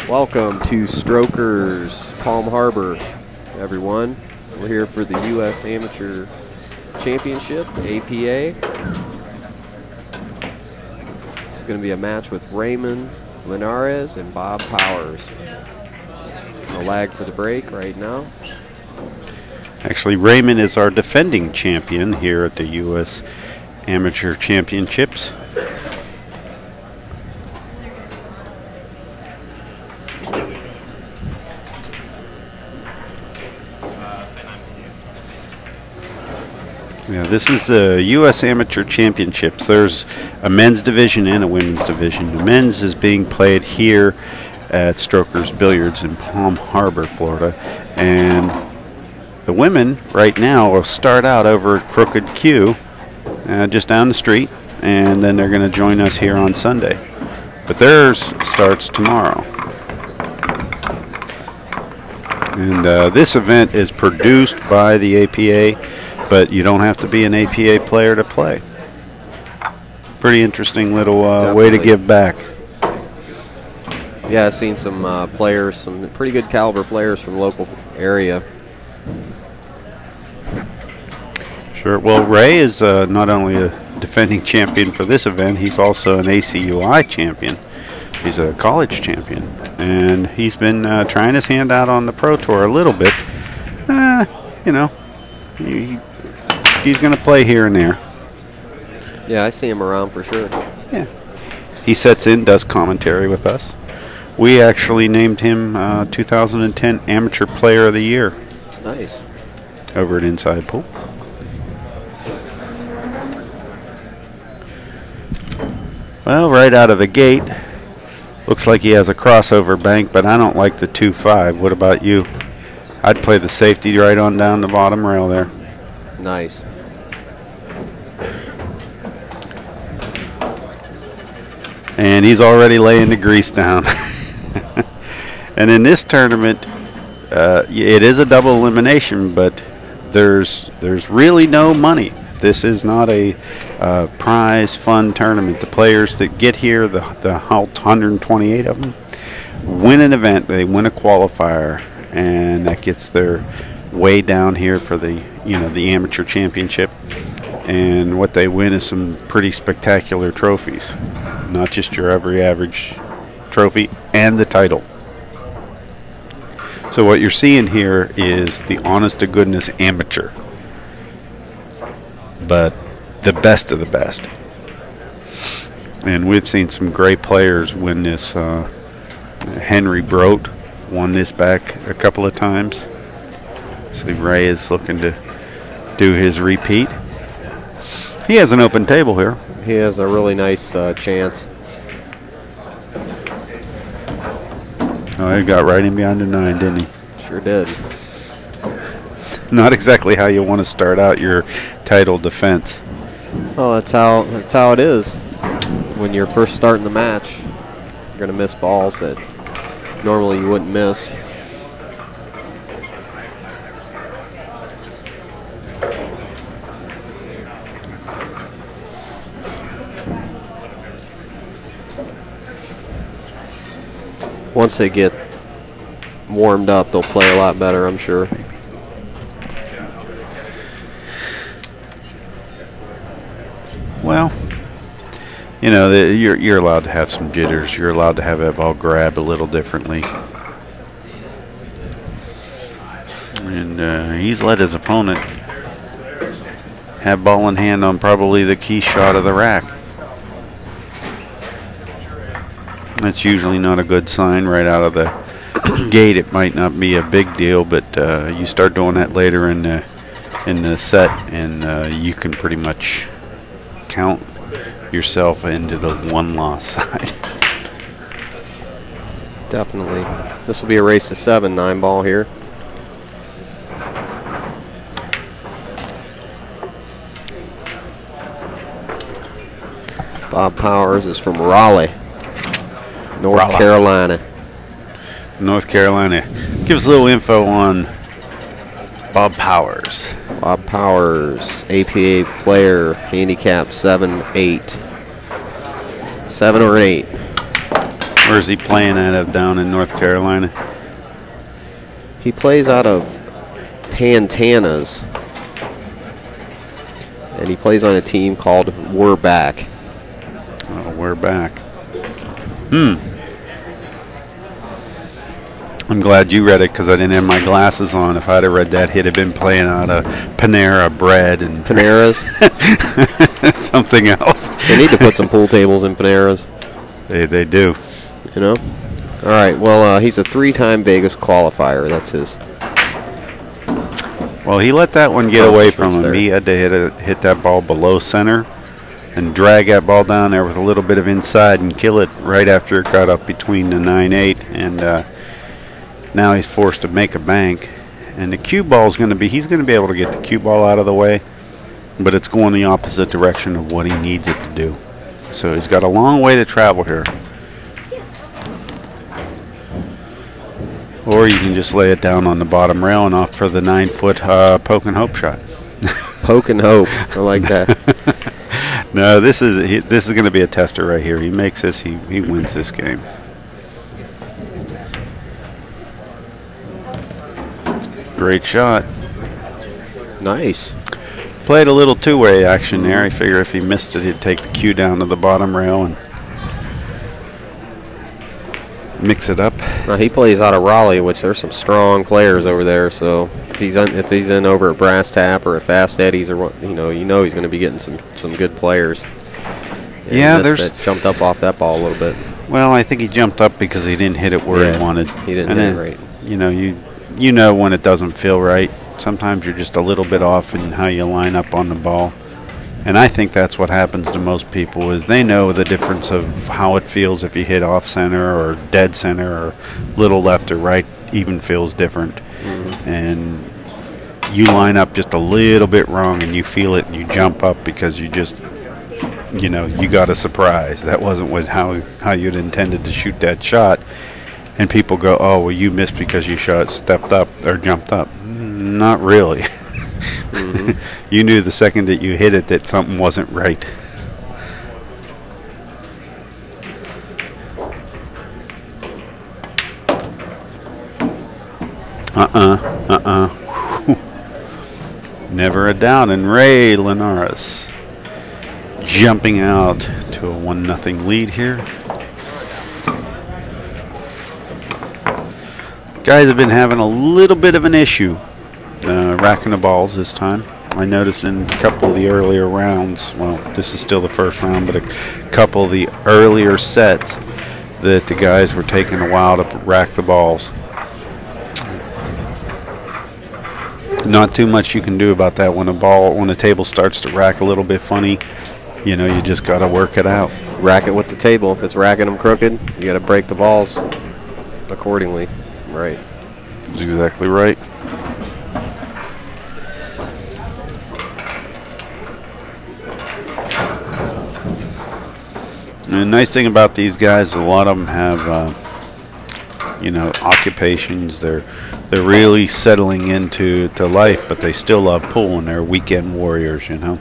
Welcome to Strokers Palm Harbor, everyone. We're here for the U.S. Amateur Championship, APA. This is going to be a match with Raymond Linares and Bob Powers. A lag for the break right now. Actually, Raymond is our defending champion here at the U.S. Amateur Championships. Yeah, this is the U.S. Amateur Championships. There's a men's division and a women's division. The men's is being played here at Strokers Billiards in Palm Harbor, Florida. And the women right now will start out over at Crooked Q, just down the street, and then they're going to join us here on Sunday. But theirs starts tomorrow. And this event is produced by the APA, but you don't have to be an APA player to play. Pretty interesting little way to give back. Yeah, I've seen some players, some pretty good caliber players from local area. Sure. Well, Ray is not only a defending champion for this event, he's also an ACUI champion. He's a college champion, and he's been trying his hand out on the Pro Tour a little bit. You know, he's going to play here and there. Yeah, I see him around for sure. Yeah. He sets in, does commentary with us. We actually named him 2010 Amateur Player of the Year. Nice. Over at Inside Pool. Well, right out of the gate, looks like he has a crossover bank, but I don't like the 2-5. What about you? I'd play the safety right on down the bottom rail there. Nice. And he's already laying the grease down. And in this tournament, it is a double elimination, but there's really no money. This is not a prize fund tournament. The players that get here, the 128 of them, win an event. They win a qualifier, and that gets their way down here for the the amateur championship. And what they win is some pretty spectacular trophies, not just your every average trophy, and the title. So what you're seeing here is the honest to goodness amateur, but the best of the best. And we've seen some great players win this. Henry Brote won this back a couple of times. So Ray is looking to do his repeat. He has an open table here. He has a really nice chance. Oh, he got right in behind the 9, didn't he? Sure did. Not exactly how you want to start out your title defense. Well, that's how it is. When you're first starting the match, you're going to miss balls that normally you wouldn't miss. Once they get warmed up, they'll play a lot better, I'm sure. Well, you know, you're allowed to have some jitters. You're allowed to have that ball grab a little differently. And he's let his opponent have ball in hand on probably the key shot of the rack. That's usually not a good sign right out of the gate. It might not be a big deal, but you start doing that later in the set, and you can pretty much count yourself into the one-loss side. Definitely. This will be a race to 7, 9 ball here. Bob Powers is from Raleigh, North Carolina. North Carolina. Give us a little info on Bob Powers. Bob Powers, APA player, handicap 7-8. 7 or 8. Where's he playing out of down in North Carolina? He plays out of Pantana's. And he plays on a team called We're Back. Oh, We're Back. I'm glad you read it because I didn't have my glasses on. If I'd have read that, he'd have been playing out of Panera Bread and Panera's. something else. They need to put some pool tables in Panera's. They do. You know? All right, well, he's a 3-time Vegas qualifier. That's his. Well, he let that one get away from him. He had to hit that ball below center and drag that ball down there with a little bit of inside and kill it right after it got up between the 9-8. And now he's forced to make a bank. And the cue ball is going to be, he's going to be able to get the cue ball out of the way, but it's going the opposite direction of what he needs it to do. So he's got a long way to travel here. Or you can just lay it down on the bottom rail and opt for the 9-foot poke and hope shot. Poke and hope. I like that. No, this is going to be a tester right here. He makes this, he wins this game. Great shot. Nice. Played a little two-way action there. I figure if he missed it, he'd take the cue down to the bottom rail and mix it up. Now he plays out of Raleigh, which there's some strong players over there. So if he's in over at Brass Tap or at Fast Eddie's or what, you know he's going to be getting some good players. And yeah, that jumped up off that ball a little bit. Well, I think he jumped up because he didn't hit it where he wanted. He didn't hit it right. You know when it doesn't feel right. Sometimes you're just a little bit off in how you line up on the ball. And I think that's what happens to most people is they know the difference of how it feels if you hit off center or dead center or little left or right even feels different. Mm-hmm. And you line up just a little bit wrong and you feel it and you jump up because you just, you got a surprise. That wasn't how you'd intended to shoot that shot. And people go, oh, well, you missed because you stepped up or jumped up. Not really. Mm-hmm. You knew the second that you hit it that something wasn't right. Never a doubt. And Raymond Linares jumping out to a 1-0 lead here. Guys have been having a little bit of an issue racking the balls this time. I noticed in a couple of the earlier rounds, well, this is still the first round, but a couple of the earlier sets that the guys were taking a while to rack the balls. Not too much you can do about that when a table starts to rack a little bit funny. You just got to work it out. Rack it with the table. If it's racking them crooked, you got to break the balls accordingly. Right. That's exactly right. And the nice thing about these guys, a lot of them have, occupations. They're really settling into life, but they still love pool, and they're weekend warriors, Raymond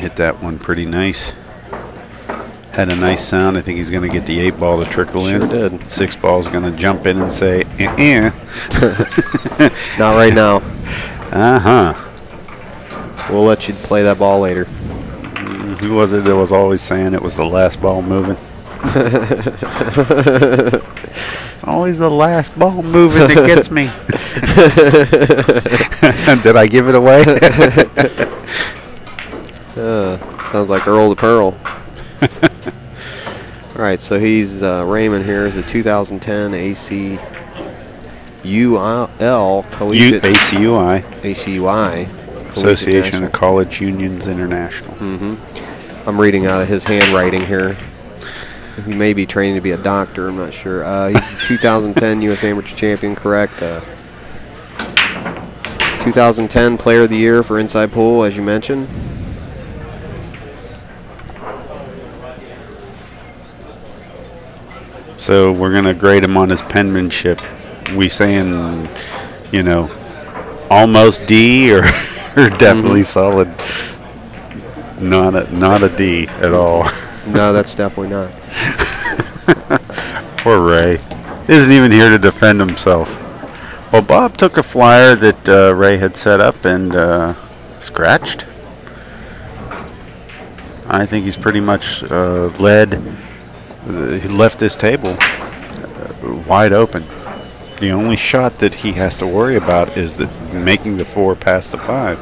hit that one pretty nice. Had a nice sound. I think he's going to get the 8-ball to trickle in. Sure did. 6-ball's going to jump in and say, Not right now. Uh-huh. We'll let you play that ball later. Who was it that was always saying it was the last ball moving? It's always the last ball moving that gets me. Did I give it away? Sounds like Earl the Pearl. All right, so he's Raymond here is a 2010 ACUL Collegiate ACUI Association of College Unions International. Mm-hmm. I'm reading out of his handwriting here. He may be training to be a doctor. I'm not sure. He's the 2010 U.S. Amateur Champion, correct? 2010 Player of the Year for Inside Pool, as you mentioned. So we're going to grade him on his penmanship. We saying, almost D or definitely solid? Not a D at all. No, that's definitely not. Poor Ray. Isn't even here to defend himself. Well, Bob took a flyer that Ray had set up and scratched. I think he's pretty much he left this table wide open. The only shot that he has to worry about is that making the 4 past the 5.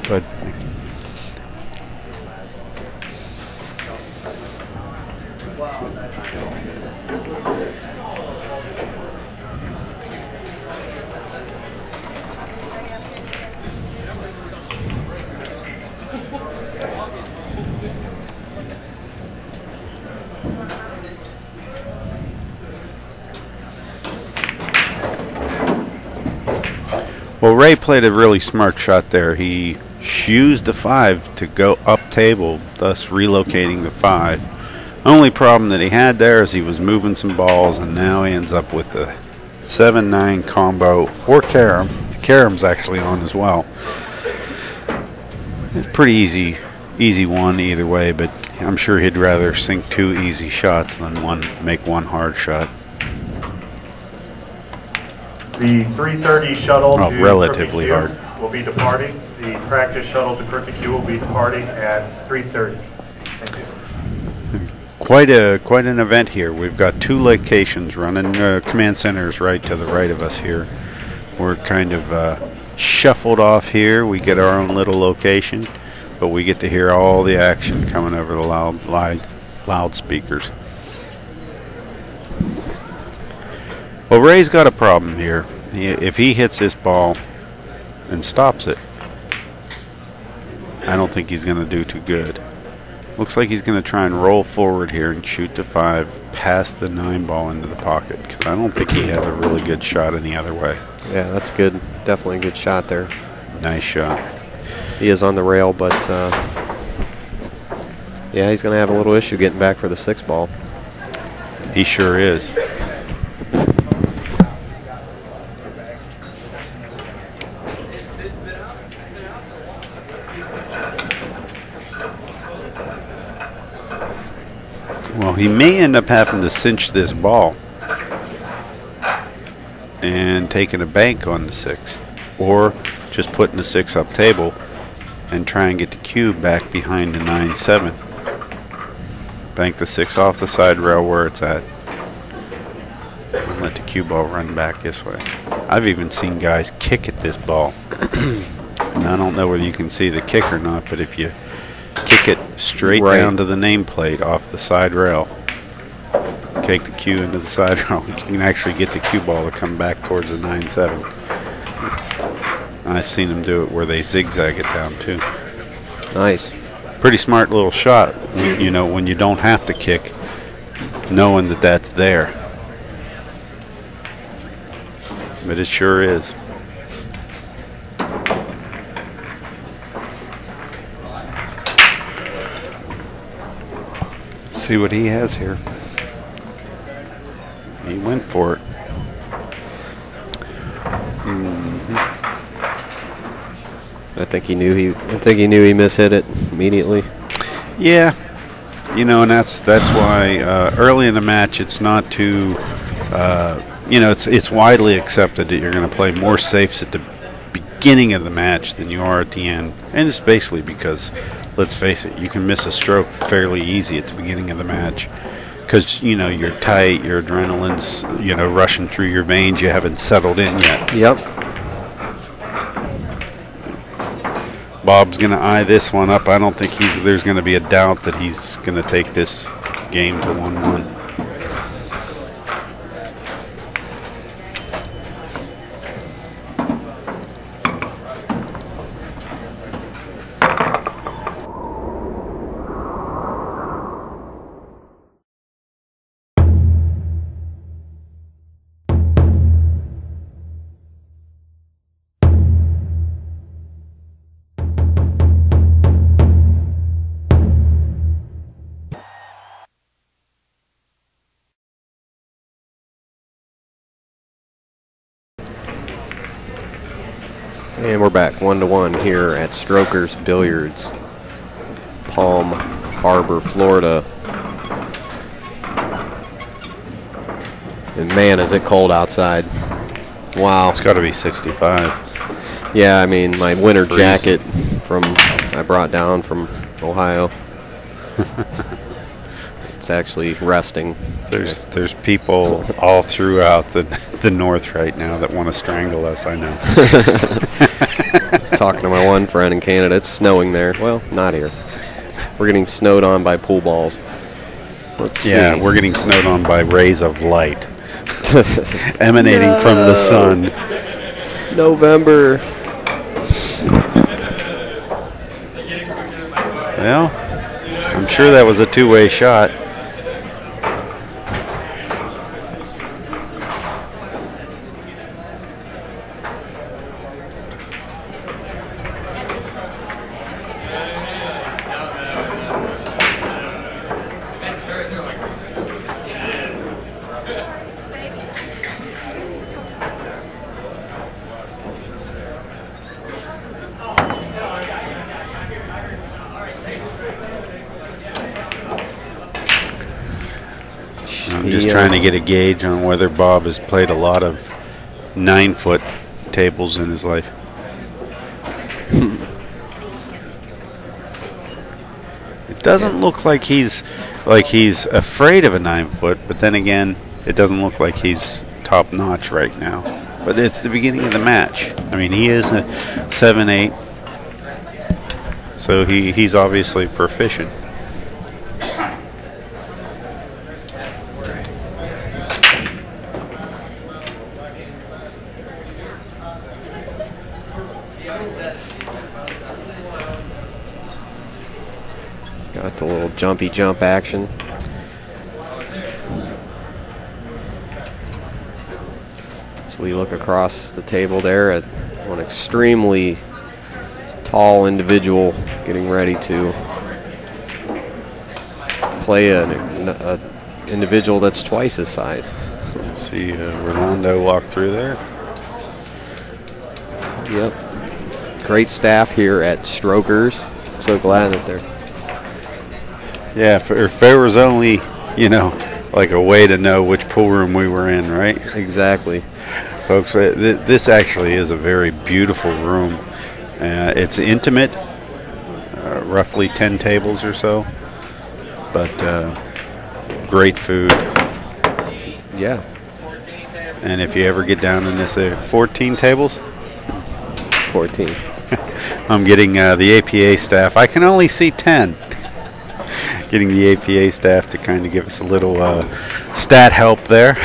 But well, Ray played a really smart shot there. He used the 5 to go up table, thus relocating the 5. Only problem that he had there is he was moving some balls, and now he ends up with the 7-9 combo or carom. The carom's actually on as well. It's pretty easy one either way, but I'm sure he'd rather sink 2 easy shots than make one hard shot. The 3:30 shuttle to relatively Crooked hard. Q will be departing. The practice shuttle to Crooked Q will be departing at 3:30. Thank you. Quite an event here. We've got 2 locations running. Command center is right to the right of us here. We're kind of shuffled off here. We get our own little location, but we get to hear all the action coming over the loudspeakers. Well, Ray's got a problem here. If he hits this ball and stops it, I don't think he's going to do too good. Looks like he's going to try and roll forward here and shoot the 5 past the 9 ball into the pocket, because I don't think he has a really good shot any other way. Yeah, that's good. Definitely a good shot there. Nice shot. He is on the rail, but yeah, he's going to have a little issue getting back for the 6 ball. He sure is. Well, he may end up having to cinch this ball and taking a bank on the 6, or just putting the 6 up table and try and get the cube back behind the 9-7. Bank the 6 off the side rail where it's at, and let the cue ball run back this way. I've even seen guys kick at this ball. And I don't know whether you can see the kick or not, but if you kick it straight down to the nameplate off the side rail, take the cue into the side rail, you can actually get the cue ball to come back towards the 9-7. I've seen them do it where they zigzag it down too. Nice. Pretty smart little shot, you know, when you don't have to kick, knowing that that's there. But it sure is. See what he has here. He went for it. I think he knew he mishit it immediately. Yeah, you know, and that's why early in the match it's not too, you know, it's widely accepted that you're going to play more safes at the beginning of the match than you are at the end, and it's basically because, let's face it, you can miss a stroke fairly easy at the beginning of the match because, you know, you're tight, your adrenaline's, you know, rushing through your veins, you haven't settled in yet. Yep. Bob's going to eye this one up. I don't think there's going to be a doubt that he's going to take this game to 1-1. And we're back 1-1 here at Strokers Billiards, Palm Harbor, Florida. And man, is it cold outside. Wow. It's got to be 65. Yeah, I mean, my winter freezing. jacket I brought down from Ohio. It's actually resting. There's people all throughout the north right now that want to strangle us, I know. I was talking to my one friend in Canada. It's snowing there. Well, not here. We're getting snowed on by pool balls. Let's see. Yeah, we're getting snowed on by rays of light emanating from the sun. November. Well, I'm sure that was a two-way shot. I'm just trying to get a gauge on whether Bob has played a lot of 9-foot tables in his life. It doesn't look like he's afraid of a 9-foot, but then again, it doesn't look like he's top notch right now. But it's the beginning of the match. I mean, he is a 7-8, so he's obviously proficient. Got the little jumpy jump action. So we look across the table there at one extremely tall individual getting ready to play an individual that's twice his size. See Rolando walk through there. Yep. Great staff here at Strokers. So glad that they're... Yeah, if there was only, like a way to know which pool room we were in, right? Exactly. Folks, this actually is a very beautiful room. It's intimate, roughly 10 tables or so, but great food. Yeah. And if you ever get down in this 14 tables? 14. I'm getting the APA staff. I can only see 10. Getting the APA staff to kind of give us a little stat help there.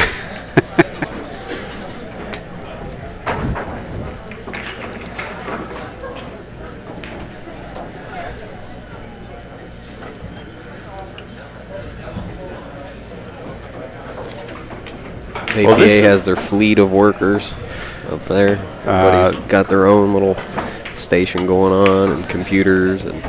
APA has their fleet of workers up there. Everybody's got their own little station going on and computers and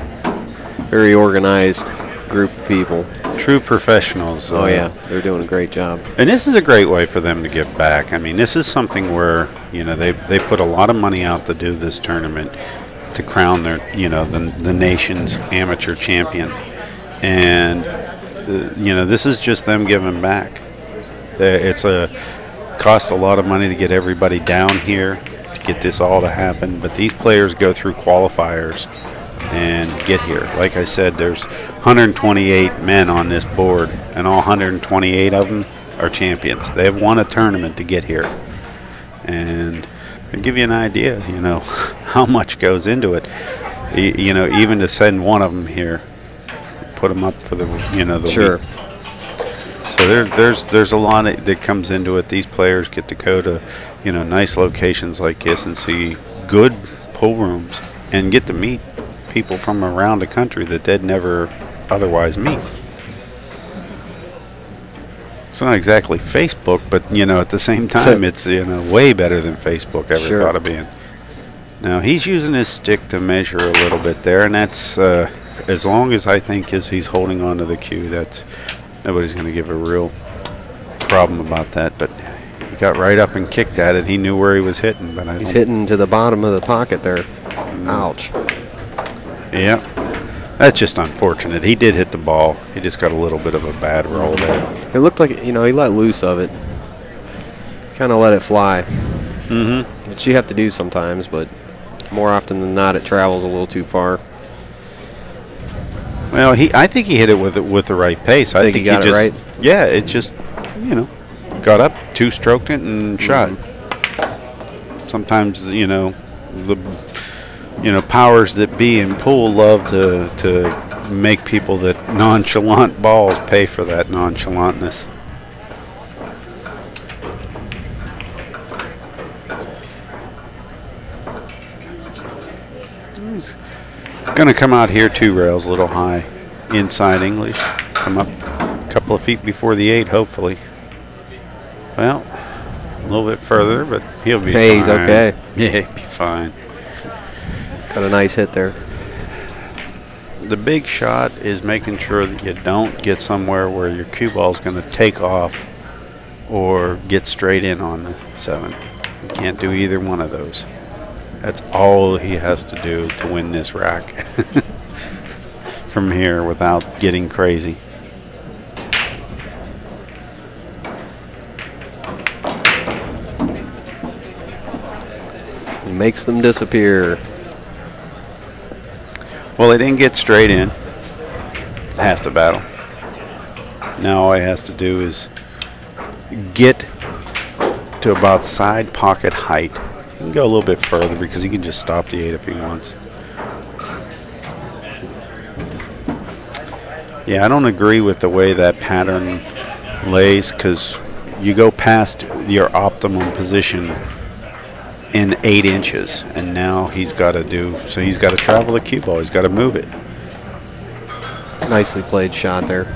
very organized group of people. True professionals. Oh yeah, they're doing a great job. And this is a great way for them to give back. I mean, this is something where, they put a lot of money out to do this tournament to crown their, the nation's amateur champion. And, this is just them giving back. It's cost a lot of money to get everybody down here to get this all to happen. But these players go through qualifiers and get here. Like I said, there's 128 men on this board, and all 128 of them are champions. They have won a tournament to get here. And to give you an idea, how much goes into it. Even to send one of them here, put them up for the, the Sure. week. So there's a lot that comes into it. These players get to go to, nice locations like this and see good pool rooms and get to meet people from around the country that they'd never otherwise meet. It's not exactly Facebook, but at the same time, it's way better than Facebook ever thought of being. Now he's using his stick to measure a little bit there, and that's as long as I think as he's holding onto the cue, that's nobody's going to give a real problem about that. But He got right up and kicked at it. He knew where he was hitting, but he's hitting to the bottom of the pocket there. Ouch. Yeah. That's just unfortunate. He did hit the ball. He just got a little bit of a bad roll there. It looked like, he let loose of it. Kind of let it fly. Mm-hmm. Which you have to do sometimes, but more often than not, it travels a little too far. Well, I think he hit it with the right pace. I think he got it right? Yeah, it just, got up, two-stroked it, and shot. Sometimes, the powers that be in pool love to make people that nonchalant balls pay for that nonchalantness. He's going to come out here 2 rails, a little high, inside English. Come up a couple of feet before the 8, hopefully. Well, a little bit further, but he'll be fine. Hey, he's okay. Yeah, he'll be fine. Got a nice hit there. The big shot is making sure that you don't get somewhere where your cue ball is going to take off or get straight in on the 7. You can't do either one of those. That's all he has to do to win this rack from here without getting crazy. He makes them disappear. Well, he didn't get straight in. Half the battle. Now all he has to do is get to about side pocket height. He can go a little bit further because he can just stop the 8 if he wants. Yeah, I don't agree with the way that pattern lays because you go past your optimum position in 8 inches, and now he's got to travel the cue ball. He's got to move it. Nicely played shot there.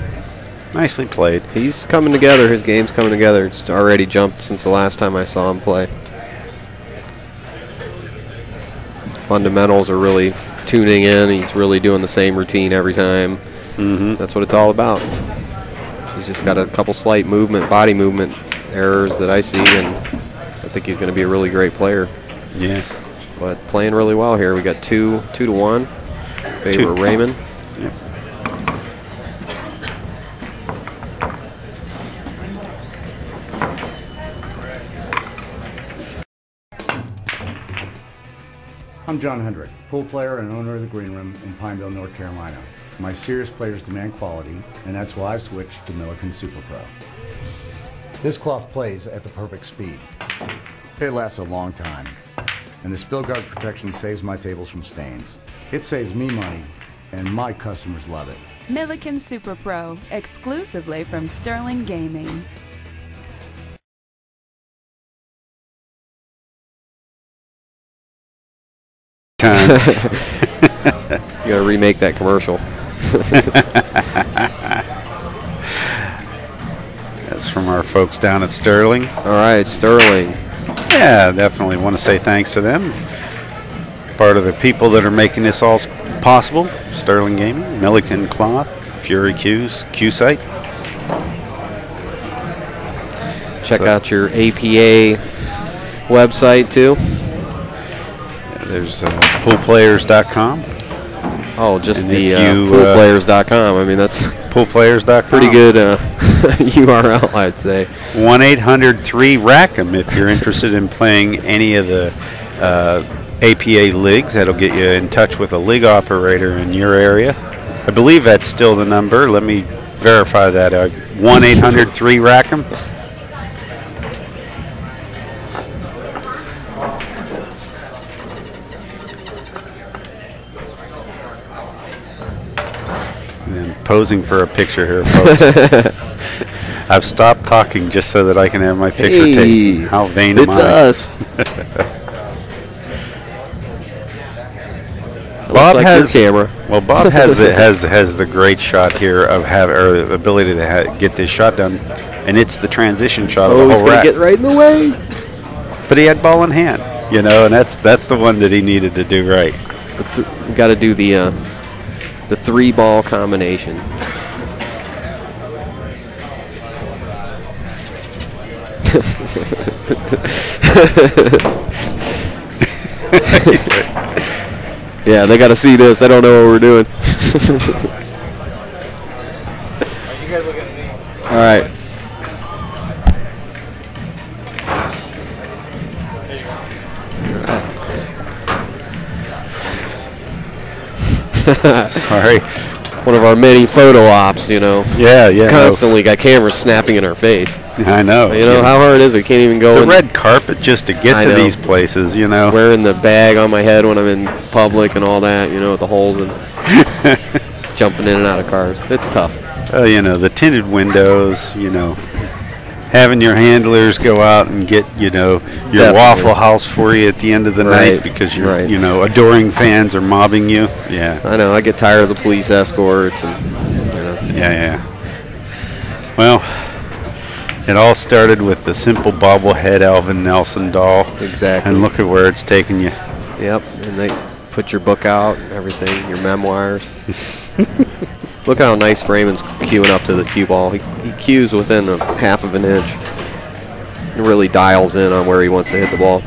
Nicely played. He's coming together. His game's coming together. It's already jumped since the last time I saw him play. Fundamentals are really tuning in. He's really doing the same routine every time. Mm-hmm. That's what it's all about. He's just got a couple slight body movement errors that I see, and I think he's going to be a really great player. Yeah. But playing really well here. We got 2 to 1. Favor Raymond. Yep. I'm John Hendrick, pool player and owner of the Green Room in Pineville, North Carolina. My serious players demand quality, and that's why I've switched to Milliken Super Pro. This cloth plays at the perfect speed. It lasts a long time, and the spill guard protection saves my tables from stains. It saves me money, and my customers love it. Milliken Super Pro, exclusively from Sterling Gaming. Time. You gotta remake that commercial. That's from our folks down at Sterling. All right, Sterling. Yeah, definitely want to say thanks to them. Part of the people that are making this all possible. Sterling Gaming, Milliken Cloth, Fury Q-Site. Check out your APA website too. There's poolplayers.com. Oh, just and the poolplayers.com. I mean, that's poolplayers.com. pretty good URL, I'd say. 1-800-3-RACK-'em if you're interested in playing any of the APA leagues. That'll get you in touch with a league operator in your area. I believe that's still the number. Let me verify that. 1-800-3-RACK-'em. Posing for a picture here, folks. I've stopped talking just so that I can have my picture taken. How vain am I? It's us. Bob like has your camera. Well, Bob has the great shot here of the ability to get this shot done, and it's the transition shot of the he's whole rack. Get right in the way. But he had ball in hand, and that's the one that he needed to do right. We got to do the 3-ball combination. Yeah, they got to see this. They don't know what we're doing. All right. Sorry. One of our many photo ops, you know. Yeah, yeah. Constantly got cameras snapping in our face. I know. You know, how hard is it? Can't even go the in. red carpet just to get to these places, you know. Wearing the bag on my head when I'm in public and all that, you know, with the holes and jumping in and out of cars. It's tough. You know, the tinted windows, you know, having your handlers go out and get, you know, your Waffle House for you at the end of the night because your, you know, adoring fans are mobbing you. Yeah. I know. I get tired of the police escorts and, you know. Yeah. Well, it all started with the simple bobblehead Alvin Nelson doll. Exactly. And look at where it's taken you. Yep. And they put your book out and everything, your memoirs. Look how nice Raymond's cueing up to the cue ball. He cues within a half of an inch. He really dials in on where he wants to hit the ball.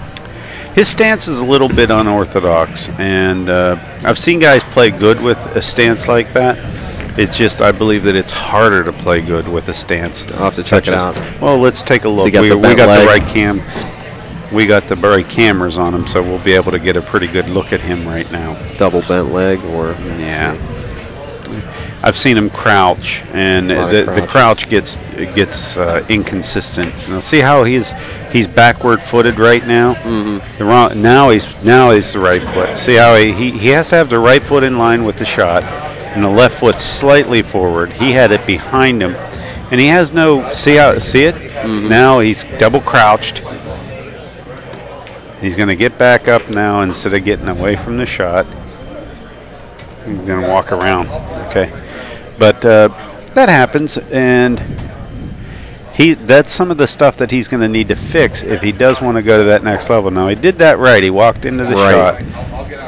His stance is a little bit unorthodox, and I've seen guys play good with a stance like that. It's just I believe that it's harder to play good with a stance. I'll have to check it out. Well, let's take a look. So we got the right cam. We got the right cameras on him, so we'll be able to get a pretty good look at him right now. Double bent leg, or yeah. I've seen him crouch, and the crouch gets inconsistent. Now see how he's backward footed right now. Mm-hmm. Now he's the right foot. See how he has to have the right foot in line with the shot, and the left foot slightly forward. He had it behind him, and he has no see it. Mm-hmm. Now he's double crouched. He's going to get back up now instead of getting away from the shot. He's going to walk around. Okay. But that happens, and that's some of the stuff that he's going to need to fix if he does want to go to that next level. Now, he did that right. He walked into the shot.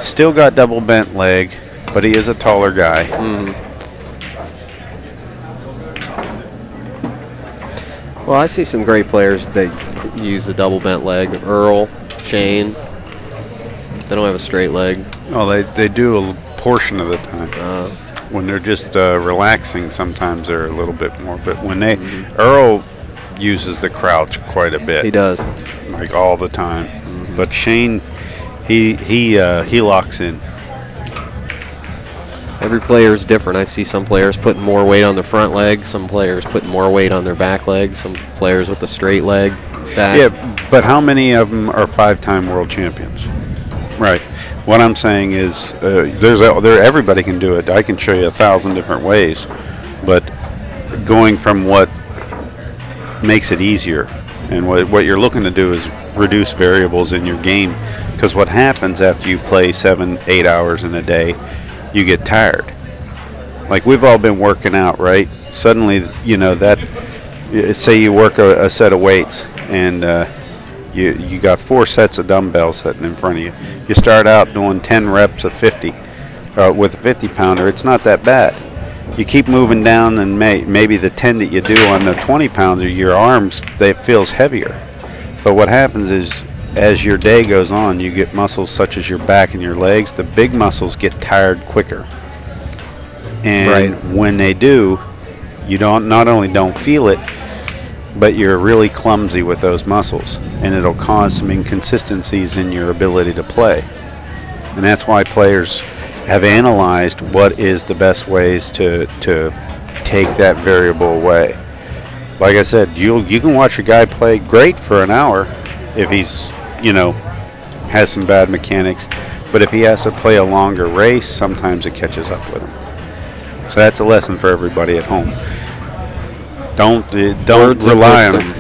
Still got double bent leg, but he is a taller guy. Mm-hmm. Well, I see some great players that use the double bent leg. Earl, Shane. They don't have a straight leg. Oh, they do a portion of the time. When they're just relaxing, sometimes they're a little bit more. But when Earl uses the crouch quite a bit. He does, like all the time. Mm-hmm. But Shane, he locks in. Every player is different. I see some players putting more weight on their front leg, some players putting more weight on their back leg, some players with a straight leg. Back. Yeah, but how many of them are 5-time world champions? Right. What I'm saying is, everybody can do it. I can show you 1,000 different ways, but going from what makes it easier, and what you're looking to do is reduce variables in your game, because what happens after you play 7-8 hours in a day, you get tired. Like we've all been working out, right? Suddenly, you know that. Say you work a set of weights, and you got 4 sets of dumbbells sitting in front of you. You start out doing 10 reps of 50 with a 50-pounder. It's not that bad. You keep moving down, and maybe the 10 that you do on the 20-pounder, your arms, they feels heavier. But what happens is, as your day goes on, you get muscles such as your back and your legs. The big muscles get tired quicker. And when they do, you not only don't feel it, but you're really clumsy with those muscles, and it'll cause some inconsistencies in your ability to play. And that's why players have analyzed what is the best ways to take that variable away. Like I said, you can watch a guy play great for an hour if he's, has some bad mechanics, but if he has to play a longer race, sometimes it catches up with him. So that's a lesson for everybody at home. Don't rely on them.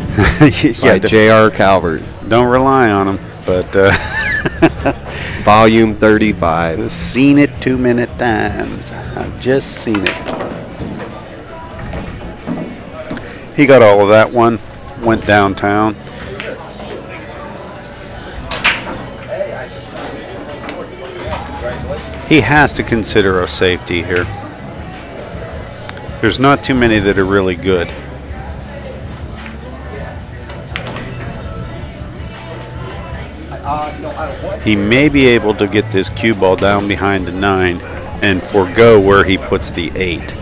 By J.R. Calvert. Don't rely on them, but Volume 35. Seen it too many times. I've just seen it. He got all of that one. Went downtown. He has to consider a safety here. There's not too many that are really good. he may be able to get this cue ball down behind the 9 and forego where he puts the 8.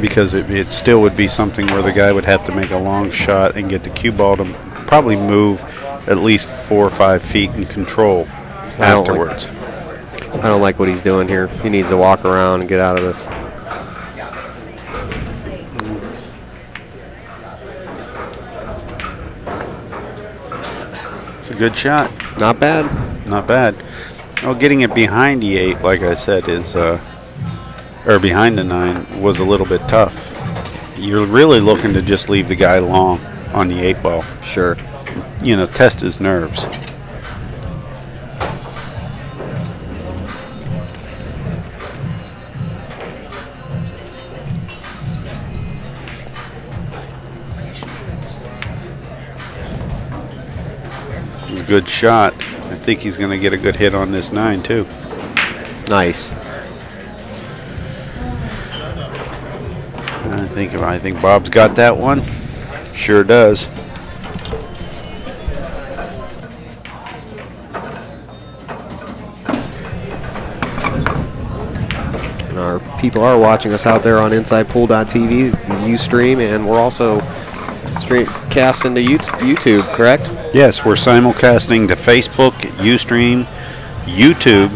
Because it still would be something where the guy would have to make a long shot and get the cue ball to probably move at least 4 or 5 feet in control afterwards. I don't like what he's doing here. He needs to walk around and get out of this. It's a good shot. Not bad. Not bad. Well, getting it behind the 8, like I said, is or behind the 9 was a little bit tough. You're really looking to just leave the guy long on the 8 ball. Sure. You know, test his nerves. It's a good shot. I think he's going to get a good hit on this 9 too. Nice. I think Bob's got that one. Sure does. And our people are watching us out there on InsidePool.tv, Ustream, and we're also casting to YouTube, correct? Yes, we're simulcasting to Facebook, Ustream, YouTube,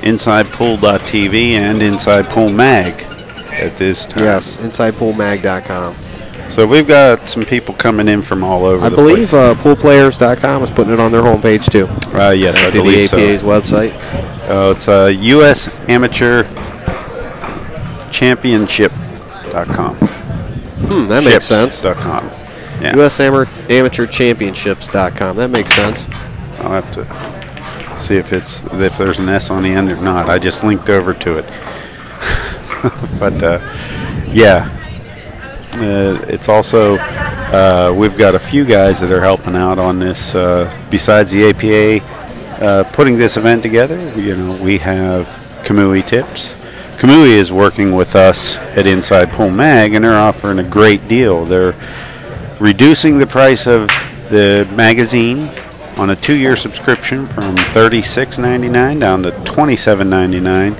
InsidePool.tv, and Inside Pool Mag at this time. Yes, InsidePoolMag.com. So we've got some people coming in from all over the place. I believe PoolPlayers.com is putting it on their homepage too. Yes, I believe so. The APA's website. It's U.S. Amateur Championship.com. That makes sense. .com. Yeah. U.S. Amateur Championships.com. That makes sense. I'll have to see if there's an S on the end or not. I just linked over to it. But yeah, it's also we've got a few guys that are helping out on this. Besides the APA putting this event together, you know, we have Kamui Tips. Kamui is working with us at Inside Pool Mag, and they're offering a great deal. They're reducing the price of the magazine on a 2-year subscription from $36.99 down to $27.99.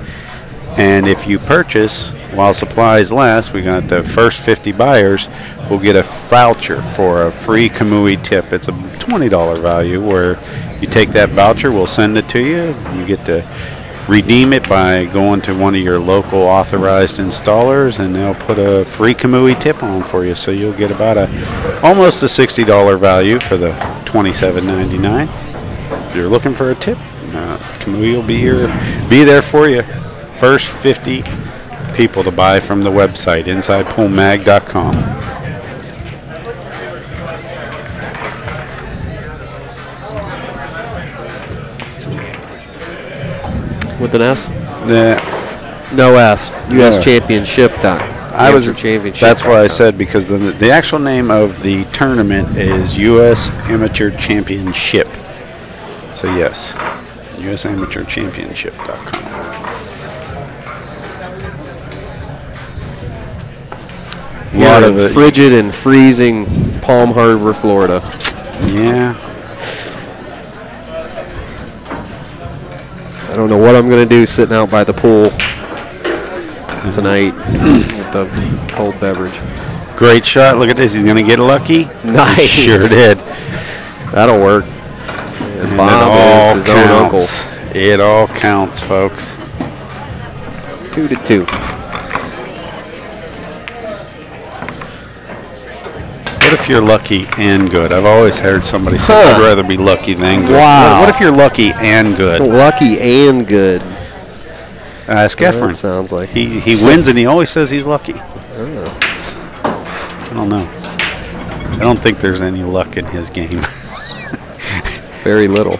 And if you purchase while supplies last, we got the first 50 buyers will get a voucher for a free Kamui tip. It's a $20 value where you take that voucher, we'll send it to you. You get to redeem it by going to one of your local authorized installers, and they'll put a free Kamui tip on for you. So you'll get about almost a $60 value for the $27.99. If you're looking for a tip, Kamui will be there for you. First 50 people to buy from the website, InsidePoolMag.com. With an S? No S. U.S. Championship. Championship. That's what I said, because the actual name of the tournament is U.S. Amateur Championship. So yes, USAmateurChampionship.com. A lot of frigid and freezing Palm Harbor, Florida. Yeah. I don't know what I'm going to do sitting out by the pool tonight with the cold beverage. Great shot. Look at this. He's going to get lucky. Nice. He sure did. That'll work. And Bob is his own uncle. It all counts, folks. 2-2. What if you're lucky and good? I've always heard somebody say I'd rather be lucky than good. Wow. What if you're lucky and good? Lucky and good. Ask Efren. That sounds like he wins, and he always says he's lucky. I don't know. I don't think there's any luck in his game. Very little.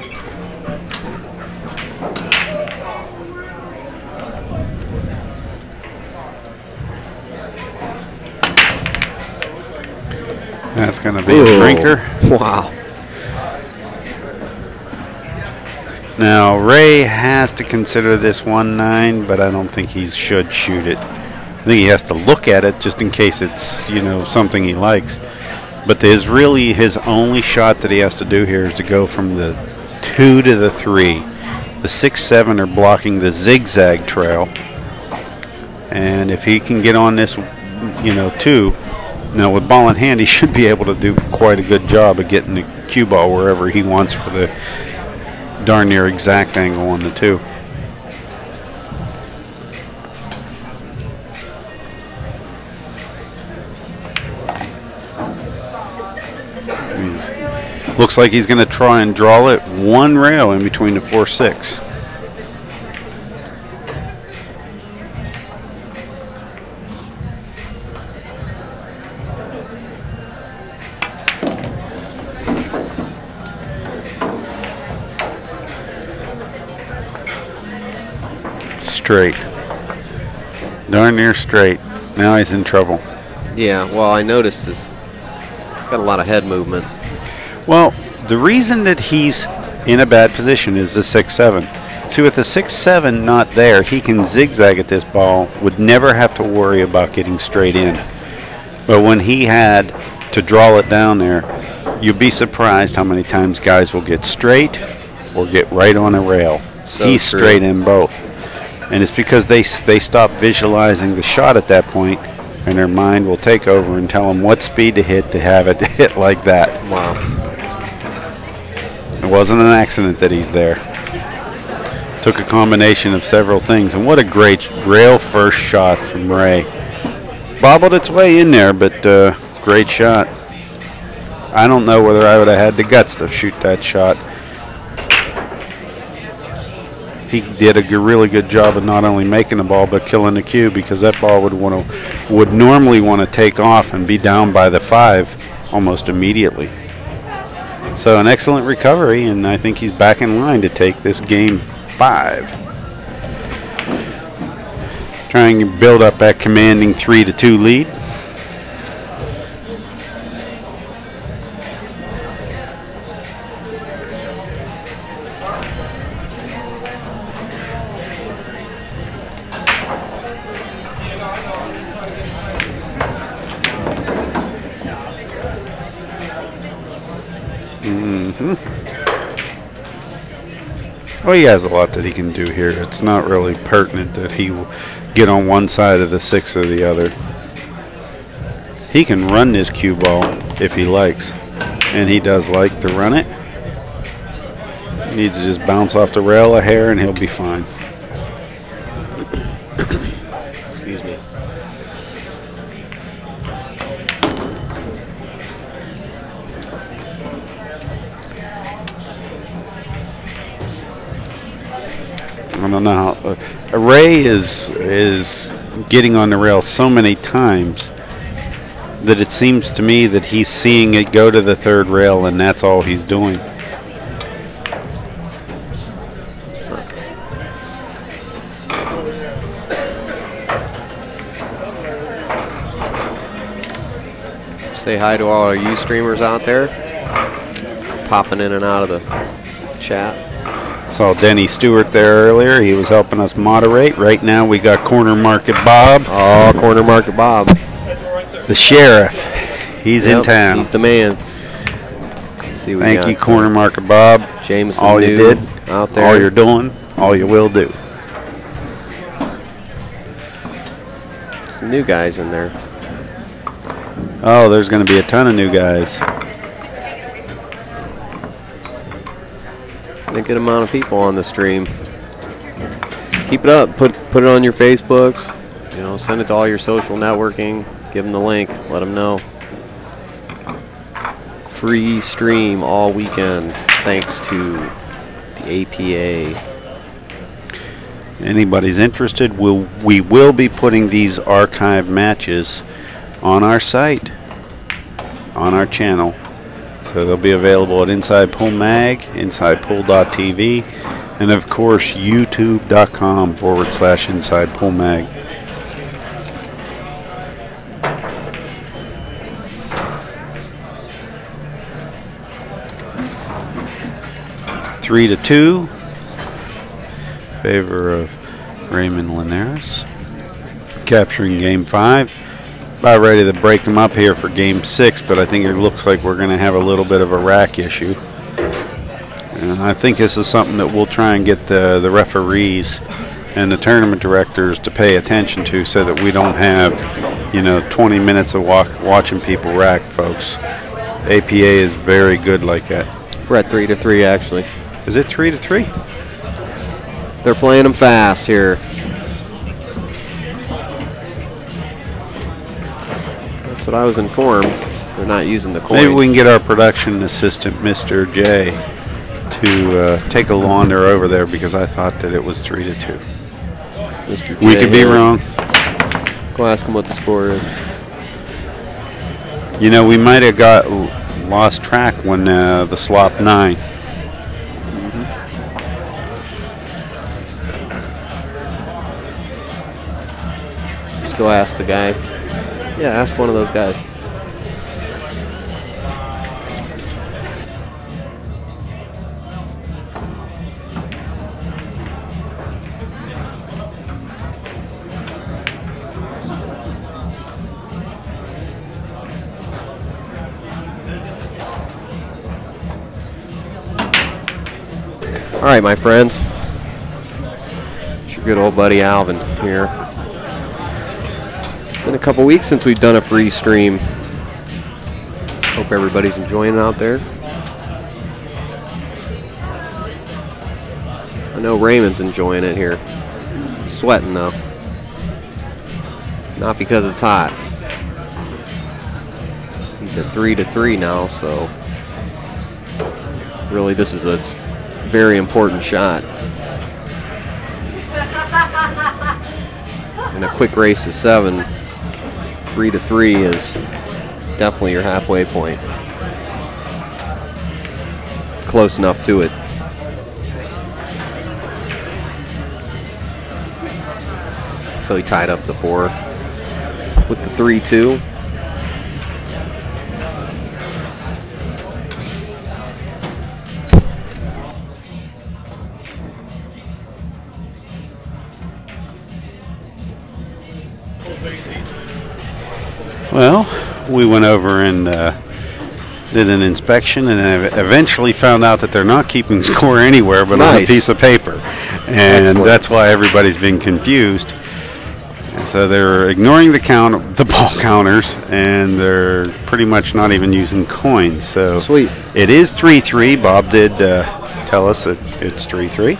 That's going to be a drinker. Wow. Now, Ray has to consider this 1-9, but I don't think he should shoot it. I think he has to look at it just in case it's, you know, something he likes. But his only shot that he has to do here is to go from the 2 to the 3. The 6-7 are blocking the zigzag trail. And if he can get on this, 2, now with ball in hand, he should be able to do quite a good job of getting the cue ball wherever he wants for the darn near exact angle on the 2. Looks like he's going to try and draw it one rail in between the 4-6. Straight. Darn near straight. Now he's in trouble. Yeah, well, I noticed he's got a lot of head movement. Well, the reason that he's in a bad position is the 6-7. See, with the 6-7 not there, he can zigzag at this ball, would never have to worry about getting straight in. But when he had to draw it down there, you'd be surprised how many times guys will get straight or get right on a rail. So he's true. Straight in both. And it's because they stop visualizing the shot at that point, and their mind will take over and tell them what speed to have it hit like that. Wow. It wasn't an accident that he's there. Took a combination of several things, and what a great rail first shot from Ray. Bobbled its way in there, but great shot. I don't know whether I would have had the guts to shoot that shot. He did a really good job of not only making the ball but killing the cue, because that ball would normally want to take off and be down by the 5 almost immediately. So an excellent recovery, and I think he's back in line to take this game 5. Trying to build up that commanding 3-2 lead. Well, he has a lot that he can do here. It's not really pertinent that he will get on one side of the 6 or the other. He can run this cue ball if he likes, and he does like to run it. He needs to just bounce off the rail a hair and he'll be fine. Excuse me. I don't know how Ray is getting on the rail so many times that it seems to me that he's seeing it go to the 3rd rail, and that's all he's doing. Say hi to all our you streamers out there, popping in and out of the chat. Saw Denny Stewart there earlier. He was helping us moderate. Right now we got Corner Market Bob. Oh, Corner Market Bob. The sheriff. He's in town. He's the man. See, thank you, Corner Market Bob. Jameson all you did, out there. all you're doing, all you will do. Some new guys in there. Oh, there's going to be a ton of new guys. A good amount of people on the stream. Keep it up. Put it on your Facebooks. Send it to all your social networking. Give them the link. Let them know. Free stream all weekend, thanks to the APA. Anybody's interested, we will be putting these archived matches on our site, on our channel. So they'll be available at Inside Pool Mag, InsidePool.tv, and of course YouTube.com/Inside Pool Mag. Three to 2, favor of Raymond Linares, capturing game 5. about ready to break them up here for Game 6, but I think it looks like we're going to have a little bit of a rack issue. And I think this is something that we'll try and get the referees and the tournament directors to pay attention to, so that we don't have, 20 minutes of watching people rack, folks. APA is very good like that. We're at 3-3 actually. Is it 3-3? They're playing them fast here. That's what I was informed. They're not using the coins. Maybe we can get our production assistant, Mr. J, to take a wander over there, because I thought that it was 3-2. Mr. J, We could be wrong. Go ask him what the score is. We might have lost track when the slop 9. Just go ask the guy. Yeah, ask one of those guys. All right, my friends. It's your good old buddy Alvin here. Been a couple weeks since we've done a free stream. Hope everybody's enjoying it out there. I know Raymond's enjoying it here. Sweating though. Not because it's hot. He's at 3-3 now, so really this is a very important shot. In a quick race to 7, 3-3 is definitely your halfway point. Close enough to it. So he tied up the 4 with the 3-2. Well, we went over and did an inspection, and eventually found out that they're not keeping score anywhere but on a piece of paper. And Excellent. That's why everybody's been confused. And so they're ignoring the ball counters, and they're pretty much not even using coins. So Sweet. It is 3-3. Bob did tell us that it's 3-3.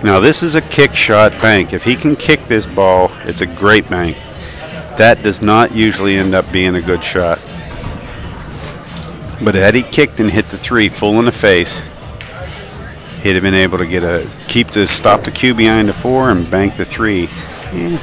Now this is a kick shot bank. If he can kick this ball, it's a great bank. That does not usually end up being a good shot. But had he kicked and hit the 3 full in the face, he'd have been able to stop the cue behind the 4 and bank the 3. Yeah.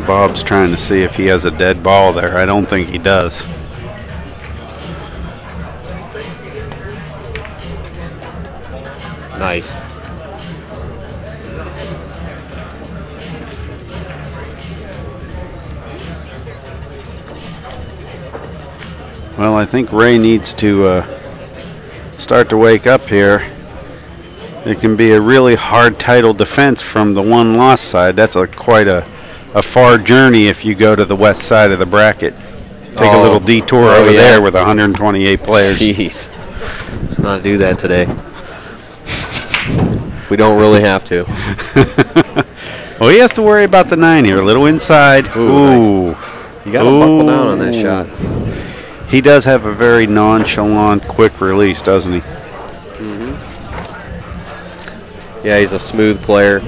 Bob's trying to see if he has a dead ball there. I don't think he does. Nice. Well, I think Ray needs to start to wake up here. It can be a really hard title defense from the one loss side. That's quite a far journey if you go to the west side of the bracket. Take a little detour over there with 128 players. Jeez. Let's not do that today. If we don't really have to. Well, he has to worry about the 9 here. A little inside. Ooh. Nice. You got to buckle down on that shot. He does have a very nonchalant, quick release, doesn't he? Mm-hmm. Yeah, he's a smooth player.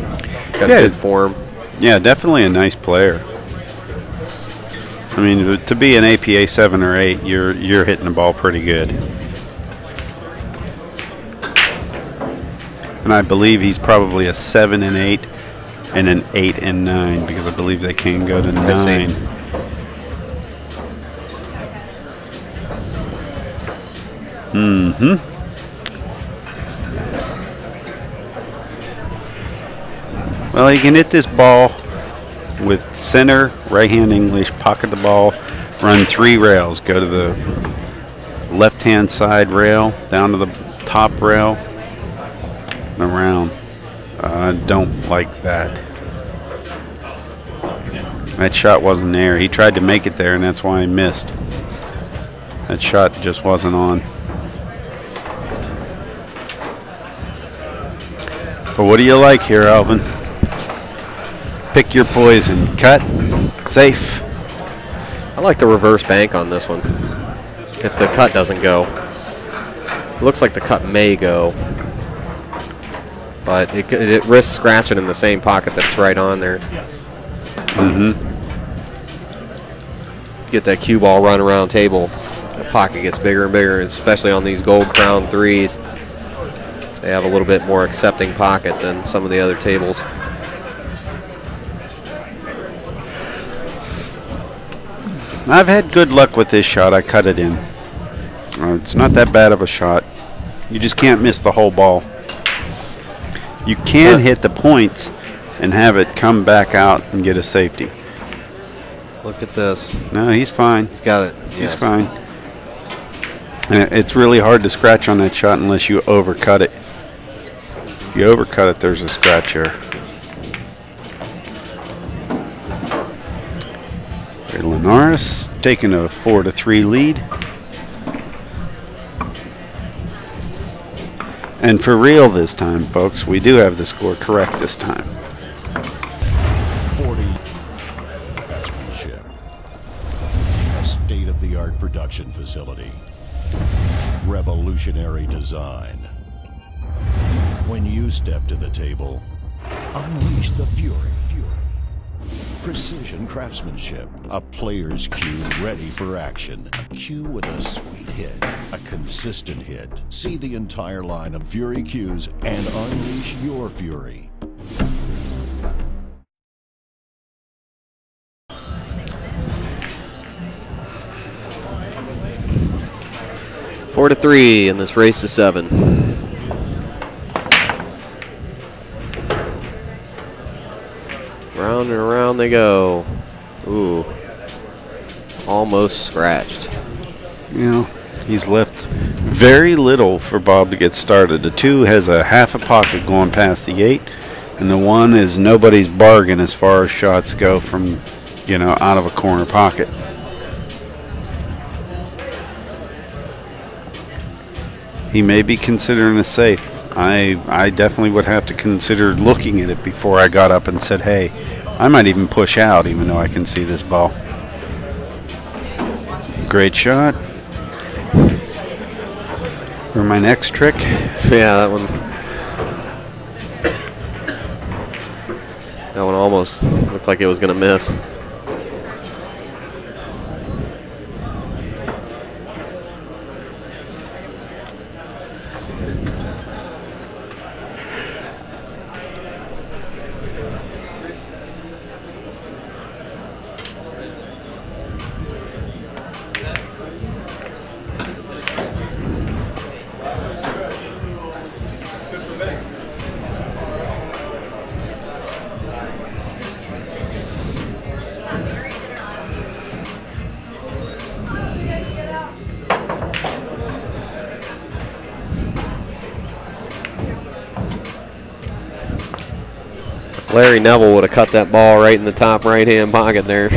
Got good form. Yeah, definitely a nice player. I mean, to be an APA 7 or 8, you're hitting the ball pretty good. And I believe he's probably a 7 and 8 and an 8 and 9 because I believe they can go to 9. I see. Well, you can hit this ball with center, right-hand English, pocket the ball, run 3 rails. Go to the left-hand side rail, down to the top rail, and around. I don't like that. That shot wasn't there. He tried to make it there, and that's why he missed. That shot just wasn't on. But what do you like here, Alvin? Pick your poison. Cut. Safe. I like the reverse bank on this one. If the cut doesn't go. It looks like the cut may go. But it risks scratching in the same pocket that's right on there. Get that cue ball run around table. The pocket gets bigger and bigger, especially on these gold crown 3s. They have a little bit more accepting pocket than some of the other tables. I've had good luck with this shot. I cut it in. It's not that bad of a shot. You just can't miss the whole ball. You can hit the points and have it come back out and get a safety. Look at this. No, he's fine. He's got it. He's fine. It's really hard to scratch on that shot unless you overcut it. If you overcut it, there's a scratch here. Linares taking a 4-3 lead. And for real this time, folks, we do have the score correct this time. 40 craftsmanship. A state-of-the-art production facility. Revolutionary design. When you step to the table, unleash the fury. Precision craftsmanship. A player's cue ready for action. A cue with a sweet hit. A consistent hit. See the entire line of Fury cues and unleash your fury. Four to 3 in this race to 7. Round and around they go. Ooh. Almost scratched. You know, he's left very little for Bob to get started. The 2 has a half a pocket going past the 8, and the 1 is nobody's bargain as far as shots go from, you know, out of a corner pocket. He may be considering a safe. I definitely would have to consider looking at it before I got up and said, hey, I might even push out even though I can see this ball. Great shot. For my next trick. Yeah, that one almost looked like it was going to miss. Larry Neville would have cut that ball right in the top right-hand pocket there.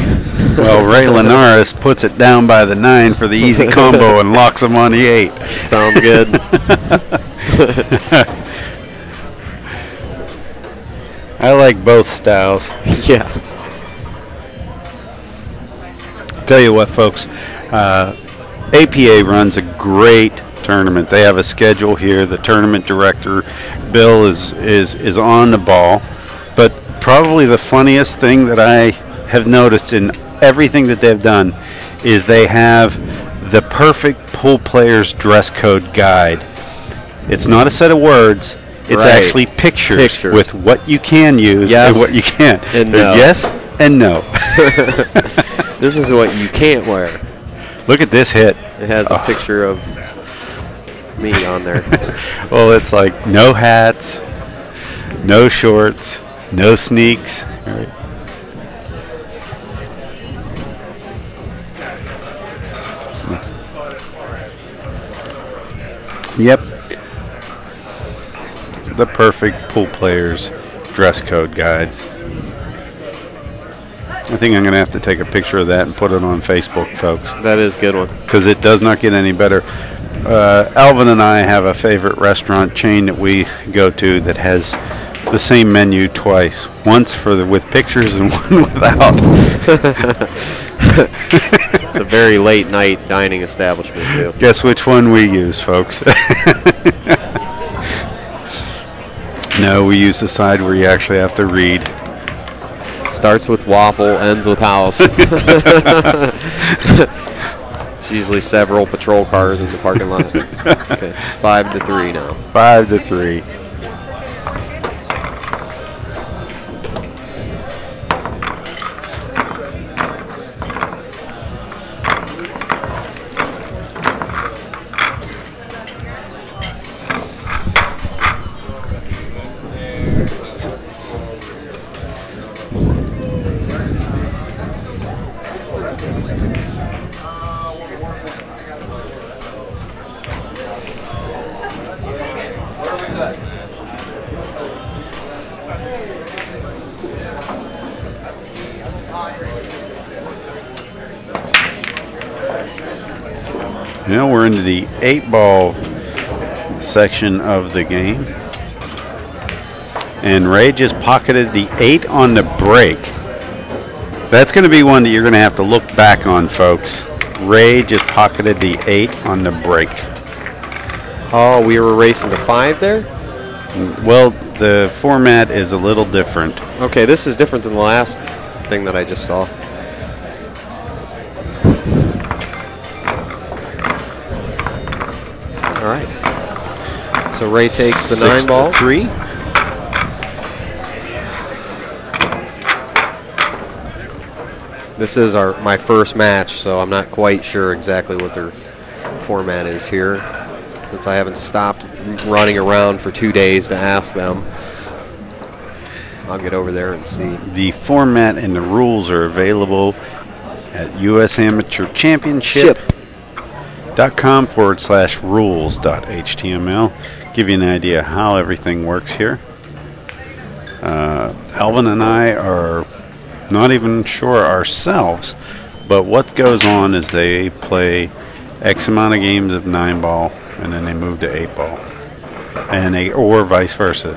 Well, Ray Linares puts it down by the 9 for the easy combo and locks him on the 8. Sounds good. I like both styles. Yeah. Tell you what, folks, APA runs a great tournament. They have a schedule here. The tournament director, Bill, is on the ball. But probably the funniest thing that I have noticed in everything that they've done is they have the perfect pool player's dress code guide. It's not a set of words. It's actually pictures with what you can use and what you can't. And no. Yes and no. This is what you can't wear. Look at this hit. It has a picture of me on there. Well, it's like no hats, no shorts, no sneaks. Right. Yep. The perfect pool player's dress code guide. I think I'm going to have to take a picture of that and put it on Facebook, folks. That is a good one. Because it does not get any better. Alvin and I have a favorite restaurant chain that we go to that has the same menu twice. Once with pictures and one without. It's a very late night dining establishment, too. Guess which one we use, folks. No, we use the side where you actually have to read. Starts with waffle, ends with house. It's usually several patrol cars in the parking lot. Okay, 5-3 now. 5-3. Now we're into the 8-ball section of the game. And Ray just pocketed the 8 on the break. That's going to be one that you're going to have to look back on, folks. Ray just pocketed the 8 on the break. Oh, we were racing to 5 there? Well, the format is a little different. Okay, this is different than the last thing that I just saw. All right. So Ray takes the 9-ball. 6-3. This is my first match, so I'm not quite sure exactly what their format is here, since I haven't stopped running around for 2 days to ask them. I'll get over there and see. The format and the rules are available at usamateurchampionship.com/rules.html. Give you an idea how everything works here. Alvin and I are not even sure ourselves, but what goes on is they play X amount of games of 9-ball and then they move to 8-ball, or vice versa.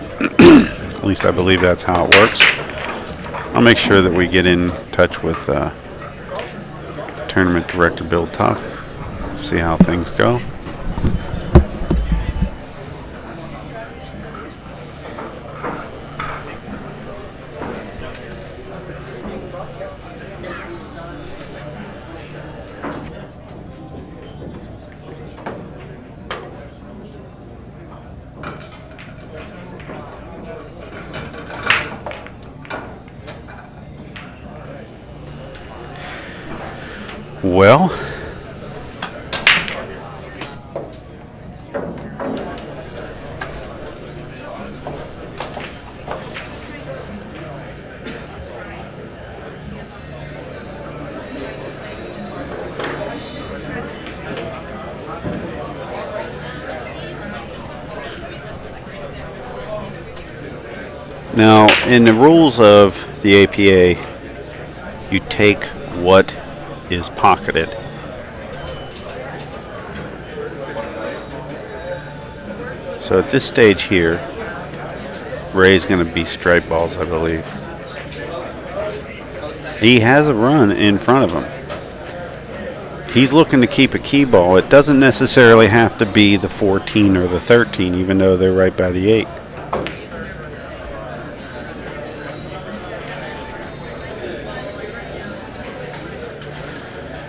At least I believe that's how it works. I'll make sure that we get in touch with Tournament Director Bill Tuff, see how things go. Well, now in the rules of the APA, you take what is pocketed. So at this stage here, Ray's going to be straight balls, I believe. He has a run in front of him. He's looking to keep a key ball. It doesn't necessarily have to be the 14 or the 13, even though they're right by the 8.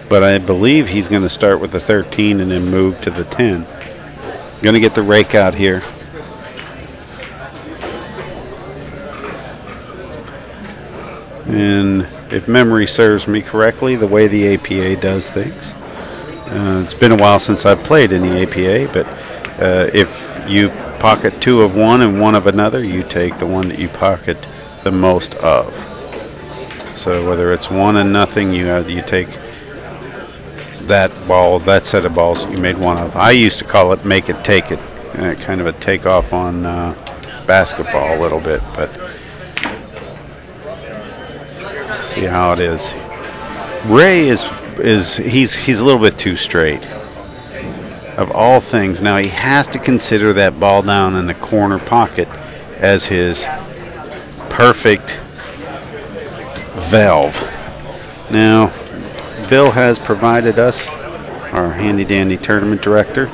But I believe he's going to start with the 13 and then move to the 10. Going to get the rake out here. And if memory serves me correctly, the way the APA does things. It's been a while since I've played in the APA, but if you pocket 2 of one and 1 of another, you take the one that you pocket the most of. So whether it's 1 and nothing, you take that ball, that set of balls that you made 1 of. I used to call it make it, take it, kind of a takeoff on basketball a little bit, but see how it is. Ray he's a little bit too straight. Of all things, now he has to consider that ball down in the corner pocket as his perfect valve. Now, Bill has provided us, our handy dandy tournament director.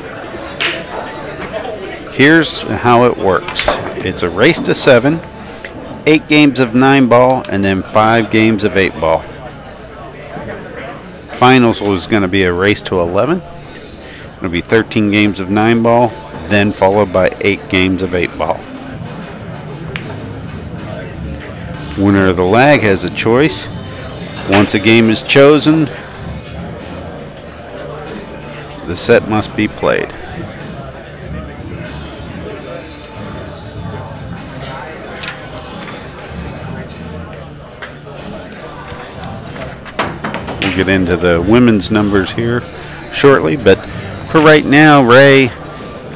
Here's how it works. It's a race to 7, 8 games of 9-ball, and then 5 games of 8-ball. Finals was going to be a race to 11. It'll be 13 games of 9-ball, then followed by 8 games of 8-ball. Winner of the lag has a choice. Once a game is chosen, the set must be played. We'll get into the women's numbers here shortly, but for right now, Ray,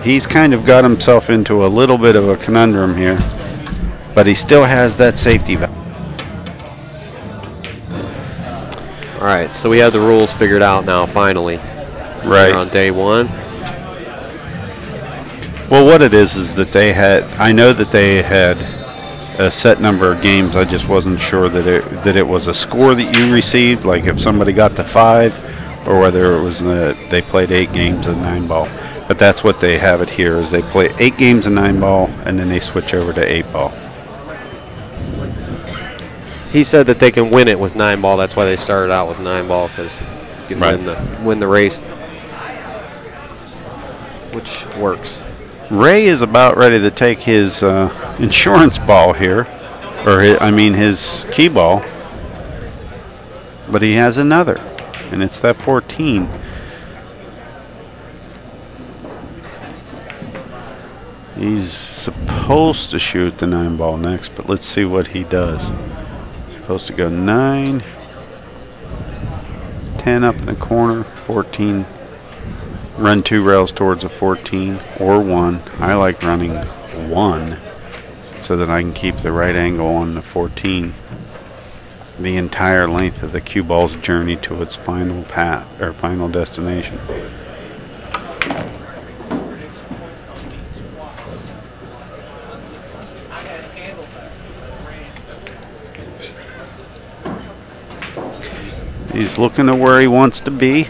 he's kind of got himself into a little bit of a conundrum here, but he still has that safety valve. All right, so we have the rules figured out now, finally. Right. We're on day 1. Well, what it is that they had, I know that they had a set number of games. I just wasn't sure that it was a score that you received, like if somebody got to 5, or whether it was they played 8 games of 9-ball. But that's what they have it here, is they play 8 games of 9-ball, and then they switch over to 8-ball. He said that they can win it with 9-ball. That's why they started out with 9-ball, because you can win the race, which works. Ray is about ready to take his insurance ball here, or his key ball, but he has another, and it's that 14. He's supposed to shoot the 9-ball next, but let's see what he does. Supposed to go 9, 10 up in the corner, 14. Run 2 rails towards a 14 or 1. I like running 1 so that I can keep the right angle on the 14 the entire length of the cue ball's journey to its final path or final destination. He's looking to where he wants to be.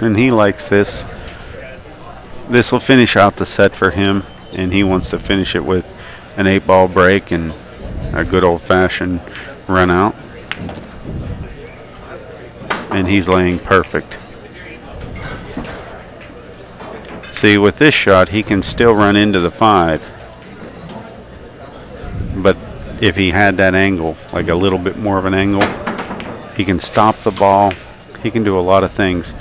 And he likes this. This will finish out the set for him, and he wants to finish it with an 8-ball break and a good old-fashioned run out. And he's laying perfect. See, with this shot, he can still run into the 5. But if he had that angle, like a little bit more of an angle, he can stop the ball. He can do a lot of things.